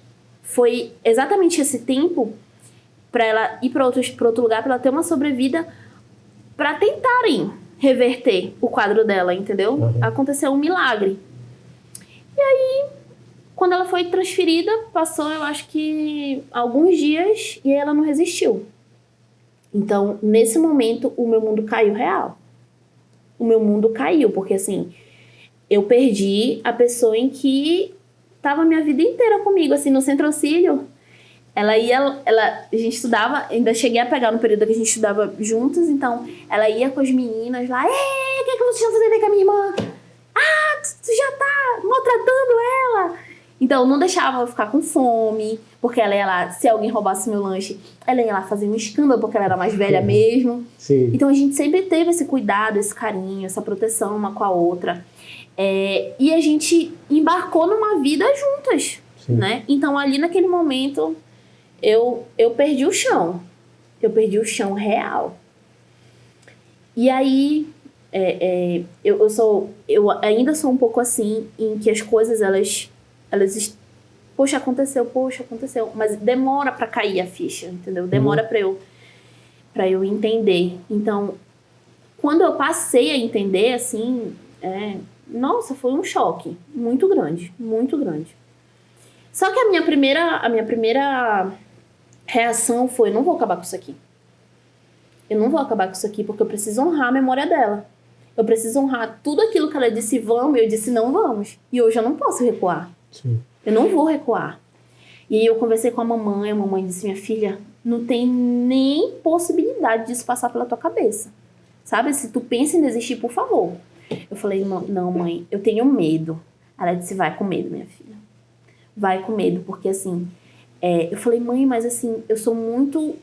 foi exatamente esse tempo para ela ir para outro lugar, para ela ter uma sobrevida, para tentarem reverter o quadro dela, entendeu? Uhum. Aconteceu um milagre. E aí, quando ela foi transferida, passou, eu acho que alguns dias, e aí ela não resistiu. Então, nesse momento, o meu mundo caiu real. O meu mundo caiu, porque assim, eu perdi a pessoa em que tava a minha vida inteira comigo, assim, no Centro Auxílio. A gente estudava, ainda cheguei a pegar no período que a gente estudava juntos, então ela ia com as meninas lá, ei, o que vocês estão fazendo aí com a minha irmã? Ah, tu já tá maltratando ela. Então, não deixava eu ficar com fome, porque ela ia lá, se alguém roubasse meu lanche, ela ia lá fazer um escândalo, porque ela era mais velha mesmo. Sim. Então, a gente sempre teve esse cuidado, esse carinho, essa proteção uma com a outra. E a gente embarcou numa vida juntas, né? Então, ali naquele momento, eu perdi o chão. Eu perdi o chão real. E aí, eu ainda sou um pouco assim, em que as coisas, elas poxa, aconteceu. Mas demora pra cair a ficha, entendeu? Demora pra eu entender. Então, quando eu passei a entender, assim, nossa, foi um choque muito grande, muito grande. Só que a minha primeira reação foi, não vou acabar com isso aqui. Eu não vou acabar com isso aqui porque eu preciso honrar a memória dela. Eu preciso honrar tudo aquilo que ela disse vamos, e eu disse não vamos. E hoje eu não posso recuar. Sim. Eu não vou recuar. E aí eu conversei com a mamãe disse, minha filha, não tem nem possibilidade disso passar pela tua cabeça. Sabe, se tu pensa em desistir, por favor. Eu falei, não mãe, eu tenho medo. Ela disse, vai com medo, minha filha. Vai com medo, porque assim, eu falei, mãe, mas assim, eu sou muito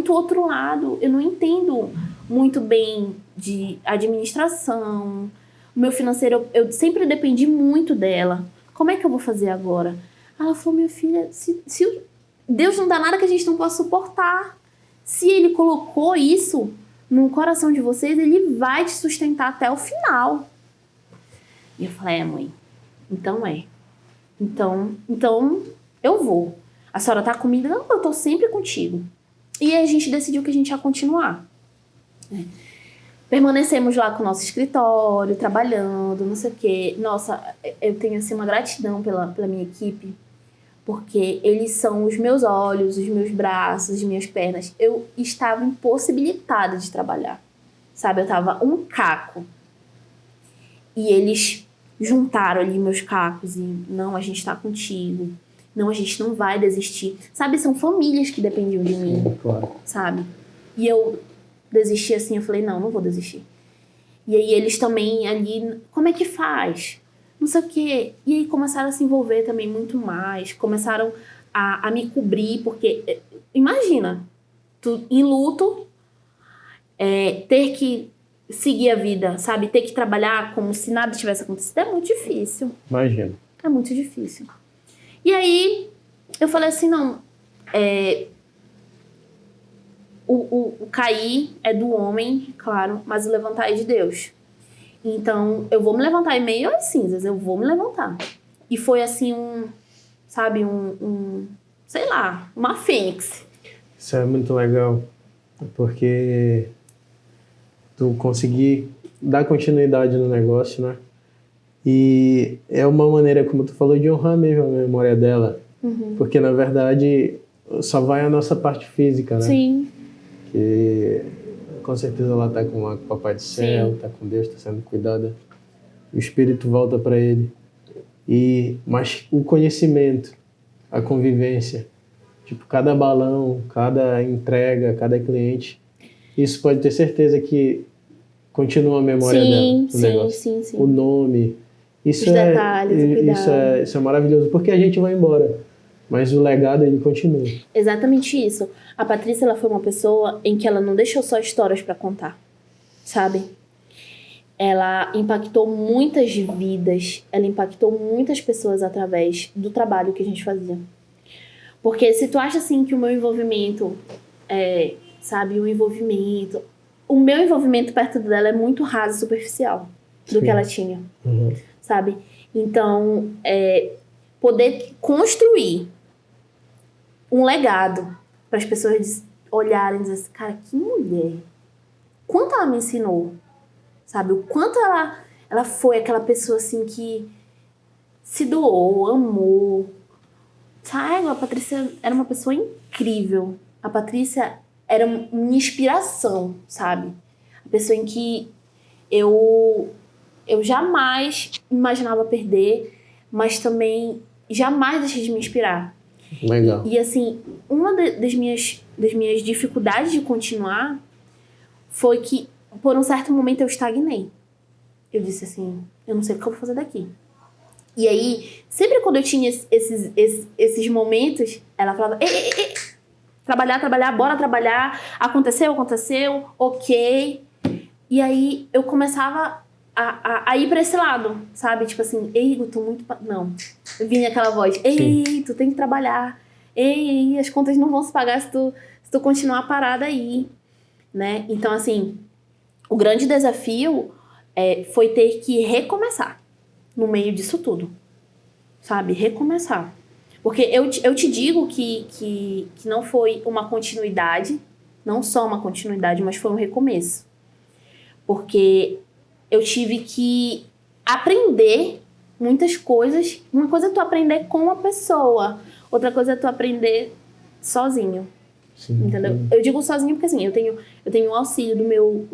outro lado, eu não entendo muito bem de administração, o meu financeiro, eu sempre dependi muito dela. Como é que eu vou fazer agora? Ela falou, minha filha, se Deus não dá nada que a gente não possa suportar. Se Ele colocou isso no coração de vocês, Ele vai te sustentar até o final. E eu falei, mãe, então Então, eu vou. A senhora tá comigo? Não, eu tô sempre contigo. E aí a gente decidiu que a gente ia continuar. Permanecemos lá com o nosso escritório, trabalhando, não sei o quê. Nossa, eu tenho assim uma gratidão pela minha equipe, porque eles são os meus olhos, os meus braços, as minhas pernas. Eu estava impossibilitada de trabalhar, sabe? Eu tava um caco. E eles juntaram ali meus cacos e não, a gente tá contigo. Não, a gente não vai desistir. Sabe, são famílias que dependiam de mim, claro. Sabe? E eu desisti assim, eu falei, não vou desistir. E aí eles também ali, como é que faz? Não sei o quê. E aí começaram a se envolver também muito mais, começaram a me cobrir, porque imagina, tu em luto, ter que seguir a vida, sabe? Ter que trabalhar como se nada tivesse acontecido é muito difícil. Imagina. É muito difícil. E aí, eu falei assim, não, o cair é do homem, claro, mas o levantar é de Deus. Então, eu vou me levantar em meio às cinzas, eu vou me levantar. E foi assim sei lá, uma fênix. Isso é muito legal, porque tu conseguir dar continuidade no negócio, né? E é uma maneira, como tu falou, de honrar mesmo a memória dela. Uhum. Porque, na verdade, só vai a nossa parte física, né? Sim. Que com certeza ela tá com o Papai do Céu, tá com Deus, tá sendo cuidada. O espírito volta para ele. Mas o conhecimento, a convivência, tipo, cada balão, cada entrega, cada cliente, isso pode ter certeza que continua a memória dela. Sim. O nome. Isso os detalhes, o cuidado. Isso é maravilhoso, porque a gente vai embora, mas o legado ele continua. Exatamente isso. A Patrícia, ela foi uma pessoa em que ela não deixou só histórias para contar, sabe? Ela impactou muitas vidas, ela impactou muitas pessoas através do trabalho que a gente fazia. Porque se tu acha assim que o meu envolvimento o meu envolvimento perto dela é muito raso e superficial do que ela tinha. Uhum. Sabe? Então, poder construir um legado para as pessoas olharem e dizer assim, cara, que mulher. Quanto ela me ensinou, sabe? O quanto ela foi aquela pessoa assim que se doou, amou. Sabe? A Patrícia era uma pessoa incrível. A Patrícia era minha inspiração, sabe? A pessoa em que eu jamais imaginava perder, mas também jamais deixei de me inspirar. Legal. E assim, uma das minhas dificuldades de continuar foi que, por um certo momento, eu estagnei. Eu disse assim, eu não sei o que eu vou fazer daqui. E aí, sempre quando eu tinha esses momentos, ela falava, ei, trabalhar, bora trabalhar, aconteceu, ok. E aí, eu começava a ir pra esse lado, sabe? Tipo assim, ei, eu tô muito... Não, vinha aquela voz, ei, sim, tu tem que trabalhar, ei, as contas não vão se pagar se tu continuar parada aí, né? Então, assim, o grande desafio foi ter que recomeçar no meio disso tudo, sabe? Recomeçar. Porque eu te digo que não foi uma continuidade, não só uma continuidade, mas foi um recomeço. Porque eu tive que aprender muitas coisas. Uma coisa é tu aprender com uma pessoa, outra coisa é tu aprender sozinho. Sim, entendeu? Sim. Eu digo sozinho porque assim, eu tenho o auxílio do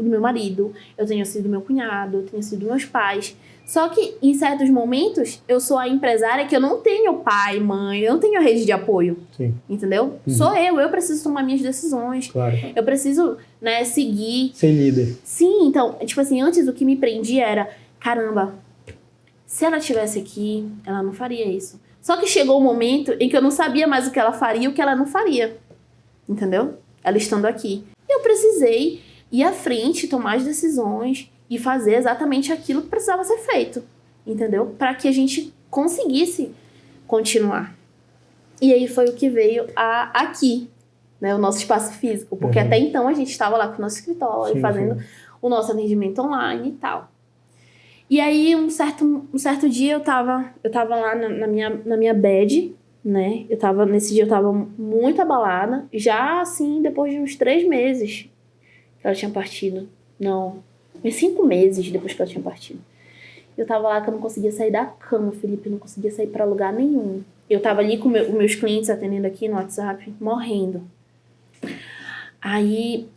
meu marido, eu tenho o auxílio do meu cunhado, eu tenho o auxílio dos meus pais. Só que em certos momentos eu sou a empresária que eu não tenho pai, mãe, eu não tenho a rede de apoio. Sim. Entendeu? Uhum. Sou eu preciso tomar minhas decisões. Claro. Eu preciso, né, seguir. Ser líder. Sim, então, tipo assim, antes o que me prendia era, caramba, se ela estivesse aqui, ela não faria isso. Só que chegou um momento em que eu não sabia mais o que ela faria e o que ela não faria. Entendeu? Ela estando aqui. E eu precisei ir à frente, tomar as decisões e fazer exatamente aquilo que precisava ser feito. Entendeu? Para que a gente conseguisse continuar. E aí foi o que veio aqui, né? O nosso espaço físico. Porque até então a gente estava lá com o nosso escritório, sim, fazendo o nosso atendimento online e tal. E aí um certo dia eu tava lá na minha bed, né? Nesse dia eu tava muito abalada. Já, assim, depois de uns 3 meses que ela tinha partido. Não, uns 5 meses depois que ela tinha partido. Eu tava lá que eu não conseguia sair da cama, Felipe. Eu não conseguia sair pra lugar nenhum. Eu tava ali com os meus clientes atendendo aqui no WhatsApp, morrendo. Aí,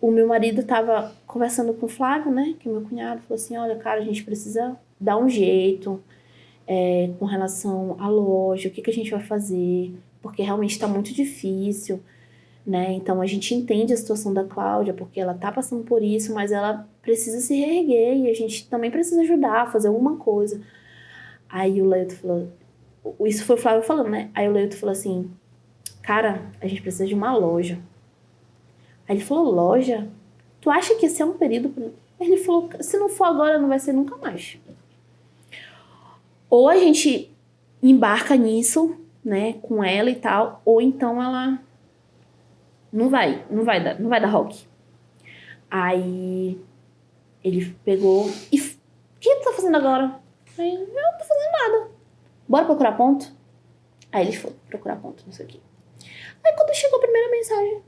o meu marido tava conversando com o Flávio, né? Que é meu cunhado. Falou assim, olha, cara, a gente precisa dar um jeito... com relação à loja, o que a gente vai fazer, porque realmente está muito difícil, né? Então a gente entende a situação da Cláudia, porque ela tá passando por isso, mas ela precisa se reerguer e a gente também precisa ajudar a fazer alguma coisa. Aí o Leito falou, isso foi o Flávio falando, né? Aí o Leito falou assim, cara, a gente precisa de uma loja. Aí ele falou, loja? Tu acha que esse é um período? Ele falou, se não for agora, não vai ser nunca mais. Ou a gente embarca nisso, né, com ela e tal, ou então ela não vai dar rock. Aí ele pegou e o que tu tá fazendo agora? Aí eu não tô fazendo nada. Bora procurar ponto? Aí eles foram procurar ponto, não sei o quê. Aí quando chegou a primeira mensagem,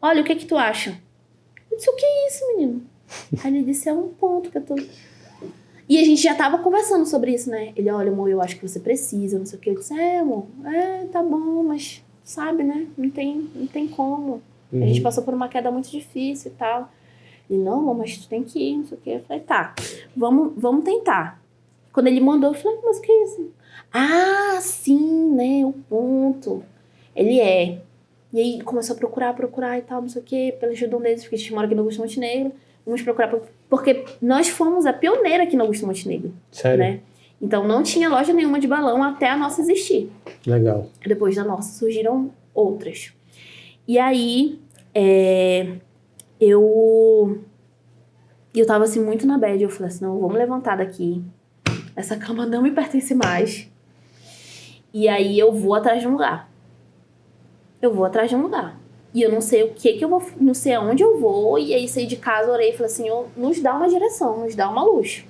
olha, o que tu acha? Eu disse, o que é isso, menino? Aí ele disse, é um ponto que eu tô... E a gente já tava conversando sobre isso, né? Ele, olha, amor, eu acho que você precisa, não sei o quê. Eu disse, amor, tá bom, mas sabe, né? Não tem como. Uhum. A gente passou por uma queda muito difícil e tal. Ele, não, amor, mas tu tem que ir, não sei o quê. Eu falei, tá, vamos tentar. Quando ele mandou, eu falei, mas o que é isso? Ah, sim, né, o ponto. Ele é. E aí começou a procurar e tal, não sei o quê, pelas redondezas, porque a gente mora aqui no Augusto Montenegro. Vamos procurar, porque nós fomos a pioneira aqui no Augusto Montenegro. Sério? Né? Então não tinha loja nenhuma de balão até a nossa existir. Legal. Depois da nossa surgiram outras. E aí eu tava assim muito na bad. Eu falei assim, não, vamos levantar daqui. Essa cama não me pertence mais. E aí eu vou atrás de um lugar. E eu não sei o que eu vou, não sei aonde eu vou. E aí saí de casa, orei e falei assim, nos dá uma direção, nos dá uma luz.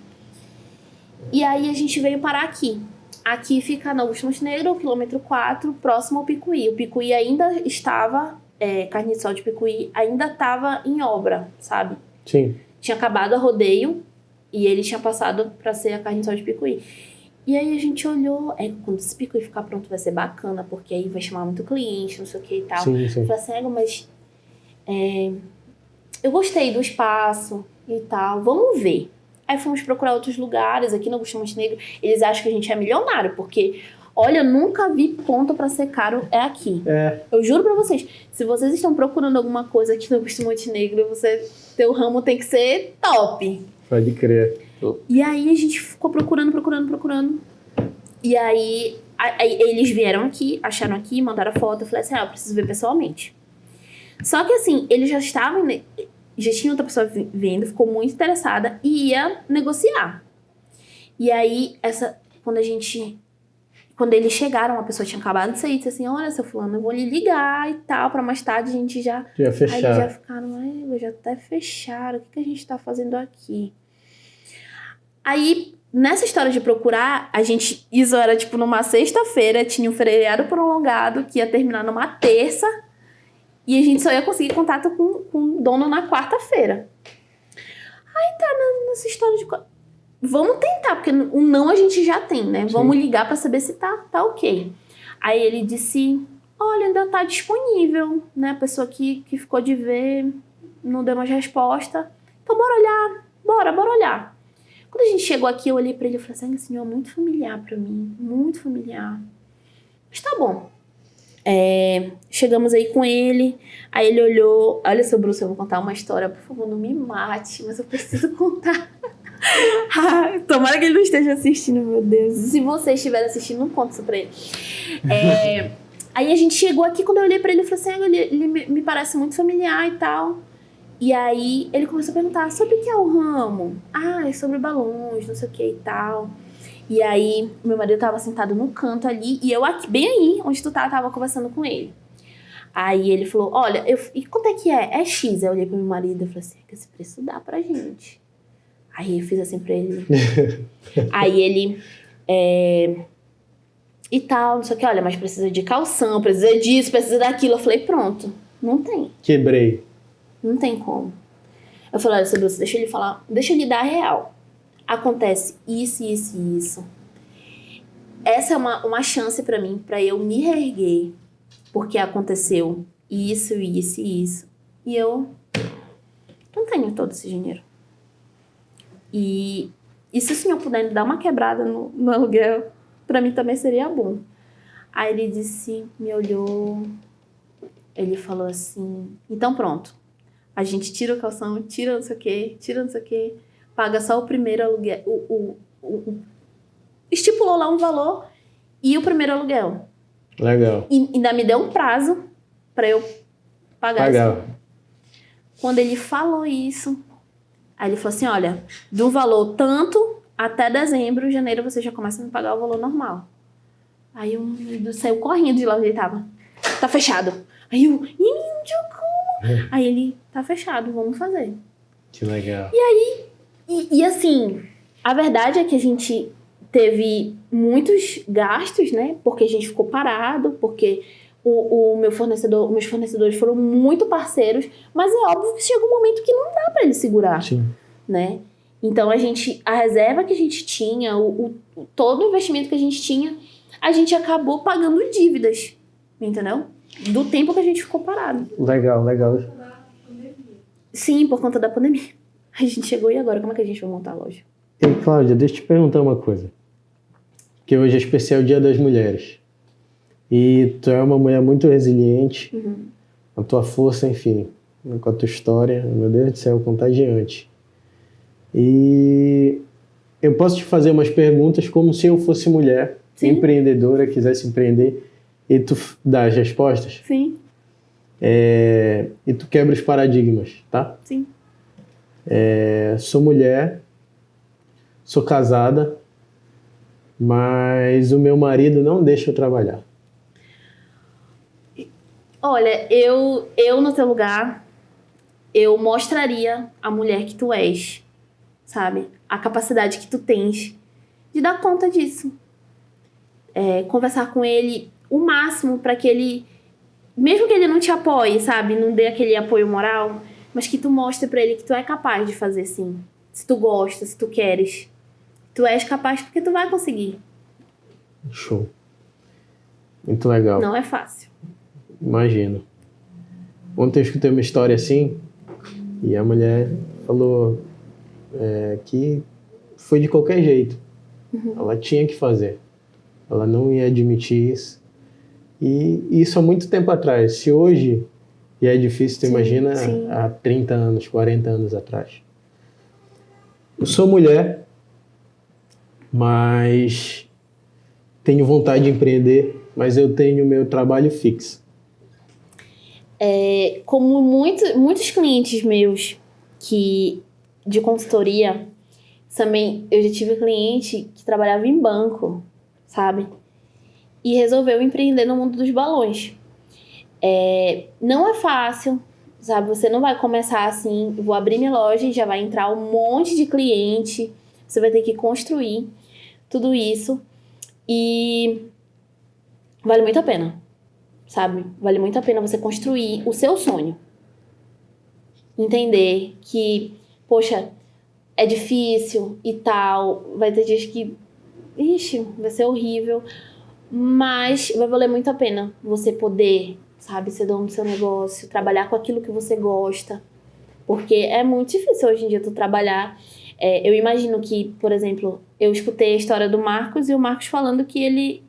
E aí a gente veio parar aqui. Aqui fica na Augusto Montenegro, quilômetro 4, próximo ao Picuí. O Picuí ainda estava, carne de sol de Picuí, ainda estava em obra, sabe? Sim. Tinha acabado a rodeio e ele tinha passado para ser a carne de sol de Picuí. E aí a gente olhou, quando esse Picuí ficar pronto vai ser bacana, porque aí vai chamar muito cliente, não sei o que e tal. Sim, sim. Eu falei assim, mas eu gostei do espaço e tal, vamos ver. Aí fomos procurar outros lugares, aqui no Augusto Montenegro, eles acham que a gente é milionário, porque, olha, eu nunca vi ponto pra ser caro, aqui. Eu juro pra vocês, se vocês estão procurando alguma coisa aqui no Augusto Montenegro, teu ramo tem que ser top. Pode crer. E aí a gente ficou procurando. E aí eles vieram aqui, acharam aqui, mandaram a foto, eu falei assim, eu preciso ver pessoalmente. Só que assim, eles já estavam... Já tinha outra pessoa vendo, ficou muito interessada e ia negociar. E aí, quando eles chegaram, a pessoa tinha acabado de sair, disse assim, olha, seu fulano, eu vou lhe ligar e tal, pra mais tarde a gente já... Já fecharam. Aí eles já ficaram, já até fecharam, o que a gente tá fazendo aqui? Aí, nessa história de procurar, isso era tipo numa sexta-feira, tinha um feriado prolongado que ia terminar numa terça, e a gente só ia conseguir contato com o dono na quarta-feira. Aí tá nessa história de... Vamos tentar, porque o não a gente já tem, né? Sim. Vamos ligar pra saber se tá ok. Aí ele disse, olha, ainda tá disponível, né? A pessoa que ficou de ver não deu mais resposta. Então bora olhar, bora olhar. Quando a gente chegou aqui, eu olhei pra ele e falei assim, esse senhor é muito familiar pra mim, muito familiar. Mas tá bom. Chegamos aí com ele, aí ele olhou, olha, seu Bruce, eu vou contar uma história, por favor, não me mate, mas eu preciso contar. Tomara que ele não esteja assistindo, meu Deus. Se você estiver assistindo, não conta isso pra ele. Aí a gente chegou aqui, quando eu olhei pra ele, eu falei assim, ele me parece muito familiar e tal. E aí ele começou a perguntar, sobre o que é o ramo? É sobre balões, não sei o que e tal. E aí, meu marido tava sentado no canto ali, e eu aqui, bem aí, onde tu tava conversando com ele. Aí ele falou, olha, e quanto é que é? É X. Aí eu olhei pro meu marido e falei assim, que esse preço dá pra gente. Aí eu fiz assim pra ele. Aí ele, e tal, não sei o que, olha, mas precisa de calção, precisa disso, precisa daquilo. Eu falei, pronto, não tem. Quebrei. Não tem como. Eu falei, olha, seu Bruce, deixa ele falar, deixa ele dar a real. Acontece isso, isso e isso. Essa é uma chance pra mim, pra eu me reerguer, porque aconteceu isso, isso e isso. E eu não tenho todo esse dinheiro. E se o senhor puder me dar uma quebrada no aluguel, pra mim também seria bom. Aí ele disse, me olhou, ele falou assim, então pronto, a gente tira o calção, tira não sei o que, paga só o primeiro aluguel, estipulou lá um valor e o primeiro aluguel. Legal. E ainda me deu um prazo pra eu pagar isso. Quando ele falou isso, aí ele falou assim, olha, do valor tanto até dezembro, janeiro, você já começa a me pagar o valor normal. Aí eu saiu correndo de lá onde ele tava. Tá fechado. Aí eu, como? Aí ele, tá fechado, vamos fazer. Que legal. E aí, e assim, a verdade é que a gente teve muitos gastos, né? Porque a gente ficou parado, porque meus fornecedores foram muito parceiros, mas é óbvio que chega um momento que não dá pra ele segurar. Sim. Né? Então a reserva que a gente tinha, todo o investimento que a gente tinha, a gente acabou pagando dívidas, entendeu? Do tempo que a gente ficou parado. Legal. Sim, por conta da pandemia. A gente chegou e agora, como é que a gente vai montar a loja? E Cláudia, deixa eu te perguntar uma coisa. Que hoje é especial Dia das Mulheres. E tu é uma mulher muito resiliente. Uhum. A tua força, enfim, com a tua história, meu Deus do céu, contagiante. E eu posso te fazer umas perguntas como se eu fosse mulher, sim, empreendedora, quisesse empreender, e tu dá as respostas? Sim. E tu quebra os paradigmas, tá? Sim. Sou mulher, sou casada, mas o meu marido não deixa eu trabalhar. Olha, eu no teu lugar, eu mostraria a mulher que tu és, sabe? A capacidade que tu tens de dar conta disso. conversar com ele o máximo para que ele, mesmo que ele não te apoie, sabe? Não dê aquele apoio moral, mas que tu mostre para ele que tu é capaz de fazer sim. Se tu gosta, se tu queres. Tu és capaz porque tu vai conseguir. Show. Muito legal. Não é fácil. Imagino. Ontem eu escutei uma história assim e a mulher falou que foi de qualquer jeito. Ela tinha que fazer. Ela não ia admitir isso. E isso há muito tempo atrás. Se hoje já é difícil, tu imagina há 30 anos, 40 anos atrás. Eu sou mulher, mas tenho vontade de empreender, mas eu tenho meu trabalho fixo. Como muitos clientes meus de consultoria, também eu já tive cliente que trabalhava em banco, sabe? E resolveu empreender no mundo dos balões. Não é fácil, sabe? Você não vai começar assim, vou abrir minha loja e já vai entrar um monte de cliente. Você vai ter que construir tudo isso. E vale muito a pena, sabe? Vale muito a pena você construir o seu sonho. Entender que, poxa, é difícil e tal. Vai ter dias que, vai ser horrível. Mas vai valer muito a pena você poder, sabe, ser dono do seu negócio, trabalhar com aquilo que você gosta. Porque é muito difícil hoje em dia tu trabalhar. Eu imagino que, por exemplo, eu escutei a história do Marcos e o Marcos falando que ele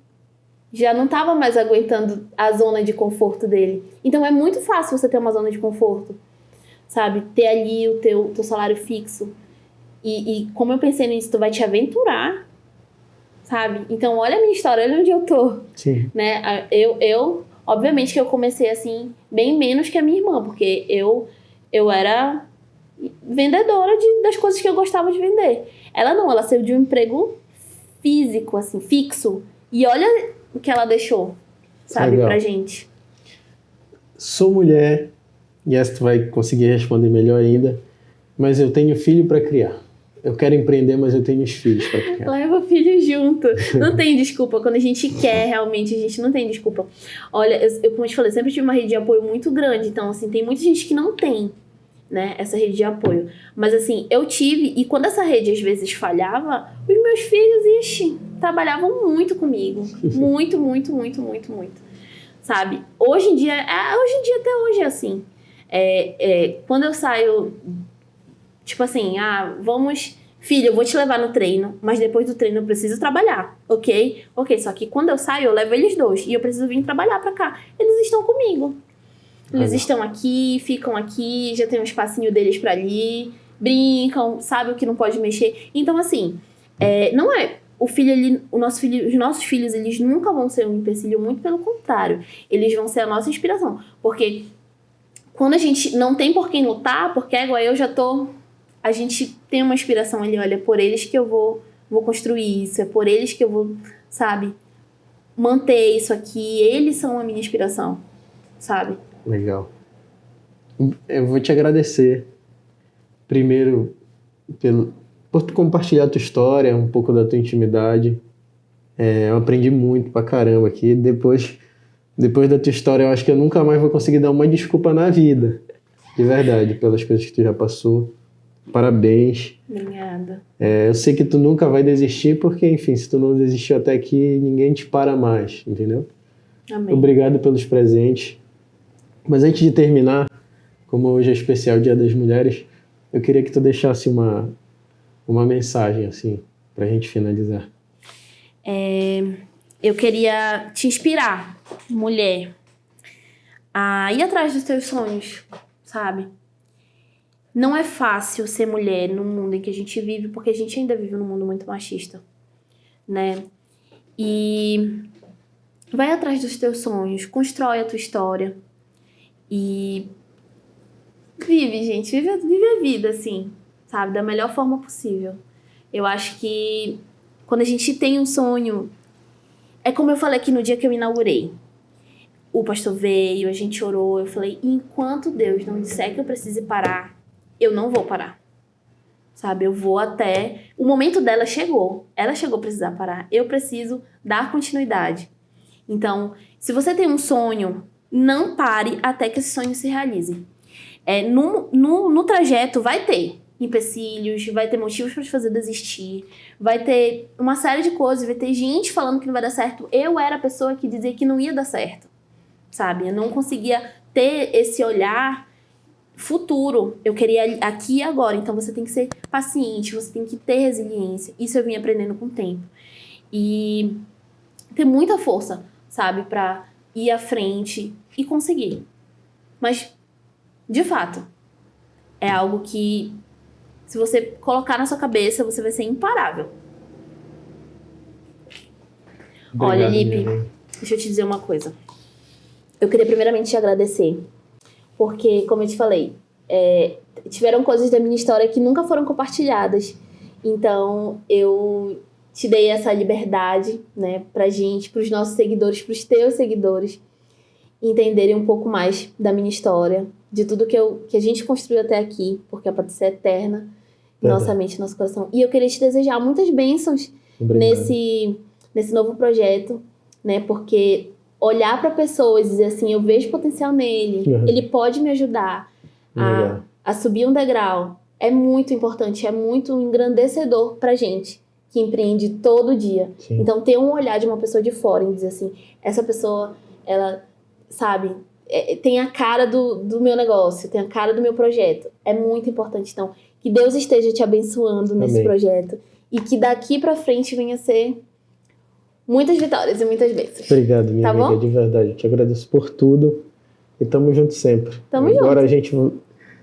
já não estava mais aguentando a zona de conforto dele. Então é muito fácil você ter uma zona de conforto, sabe? Ter ali o teu salário fixo. E como eu pensei nisso, tu vai te aventurar, sabe? Então olha a minha história, olha onde eu tô. Sim. Né? Eu obviamente que eu comecei assim, bem menos que a minha irmã, porque eu era vendedora das coisas que eu gostava de vender. Ela não, ela saiu de um emprego físico, assim, fixo. E olha o que ela deixou, sabe, legal. Pra gente. Sou mulher, e essa tu vai conseguir responder melhor ainda, mas eu tenho filho para criar. Eu quero empreender, mas eu tenho os filhos para criar. Leva o filho junto. Não tem desculpa. Quando a gente quer, realmente, a gente não tem desculpa. Olha, eu como eu te falei, sempre tive uma rede de apoio muito grande. Então, assim, tem muita gente que não tem, né, essa rede de apoio. Mas, assim, eu tive, e quando essa rede às vezes falhava, os meus filhos, trabalhavam muito comigo. Muito, muito, muito, muito, muito. Sabe? Hoje em dia até hoje é assim. Quando eu saio, tipo assim, filho, eu vou te levar no treino, mas depois do treino eu preciso trabalhar, ok? Ok, só que quando eu saio, eu levo eles dois e eu preciso vir trabalhar pra cá. Eles estão comigo. Eles estão aqui, ficam aqui, já tem um espacinho deles pra ali, brincam, sabe o que não pode mexer. Então, assim, não é... os nossos filhos, eles nunca vão ser um empecilho, muito pelo contrário. Eles vão ser a nossa inspiração. Porque quando a gente não tem por quem lutar, porque igual eu já tô... A gente tem uma inspiração ali, olha, é por eles que eu vou construir isso, é por eles que eu vou, sabe, manter isso aqui. Eles são a minha inspiração, sabe? Legal. Eu vou te agradecer, primeiro, por tu compartilhar a tua história, um pouco da tua intimidade. Eu aprendi muito pra caramba aqui. Depois da tua história, eu acho que eu nunca mais vou conseguir dar uma desculpa na vida. De verdade, pelas coisas que tu já passou. Parabéns. Obrigada. Eu sei que tu nunca vai desistir, porque, enfim, se tu não desistiu até aqui, ninguém te para mais, entendeu? Amém. Obrigado pelos presentes. Mas antes de terminar, como hoje é especial Dia das Mulheres, eu queria que tu deixasse uma mensagem, assim, pra gente finalizar. Eu queria te inspirar, mulher, a ir atrás dos teus sonhos, sabe? Não é fácil ser mulher no mundo em que a gente vive, porque a gente ainda vive num mundo muito machista, né? E vai atrás dos teus sonhos, constrói a tua história e vive, gente, vive a vida, assim, sabe? Da melhor forma possível. Eu acho que quando a gente tem um sonho, é como eu falei aqui no dia que eu inaugurei. O pastor veio, a gente orou, eu falei, enquanto Deus não disser que eu precise parar, eu não vou parar, sabe? Eu vou até... O momento dela chegou. Ela chegou a precisar parar. Eu preciso dar continuidade. Então, se você tem um sonho, não pare até que esse sonho se realize. No trajeto vai ter empecilhos, vai ter motivos para te fazer desistir, vai ter uma série de coisas, vai ter gente falando que não vai dar certo. Eu era a pessoa que dizia que não ia dar certo, sabe? Eu não conseguia ter esse olhar futuro. Eu queria aqui e agora. Então você tem que ser paciente, você tem que ter resiliência. Isso eu vim aprendendo com o tempo. E ter muita força, sabe? Pra ir à frente e conseguir. Mas, de fato, é algo que, se você colocar na sua cabeça, você vai ser imparável. Obrigado, olha, Lipe, minha mãe. deixa eu te dizer uma coisa. Eu queria primeiramente te agradecer. Porque, como eu te falei, tiveram coisas da minha história que nunca foram compartilhadas. Então, eu te dei essa liberdade, né, pra gente, pros nossos seguidores, pros teus seguidores, entenderem um pouco mais da minha história, de tudo que a gente construiu até aqui, porque a Patrícia é eterna em nossa mente, nosso coração. E eu queria te desejar muitas bênçãos nesse novo projeto, né, porque olhar para pessoas e dizer assim, eu vejo potencial nele, ele pode me ajudar a subir um degrau, é muito importante, é muito engrandecedor pra gente que empreende todo dia. Sim. Então, ter um olhar de uma pessoa de fora e dizer assim, essa pessoa, ela, sabe, tem a cara do meu negócio, tem a cara do meu projeto. É muito importante. Então, que Deus esteja te abençoando nesse projeto e que daqui pra frente venha a ser muitas vitórias e muitas bênçãos. Obrigado, minha amiga, bom? de verdade. Eu te agradeço por tudo e tamo junto sempre. Tamo junto. Agora a gente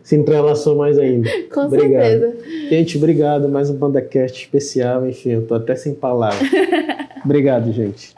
se entrelaçou mais ainda. Com certeza. Gente, obrigado. Mais um PandaCast especial. Enfim, eu tô até sem palavras. Obrigado, gente.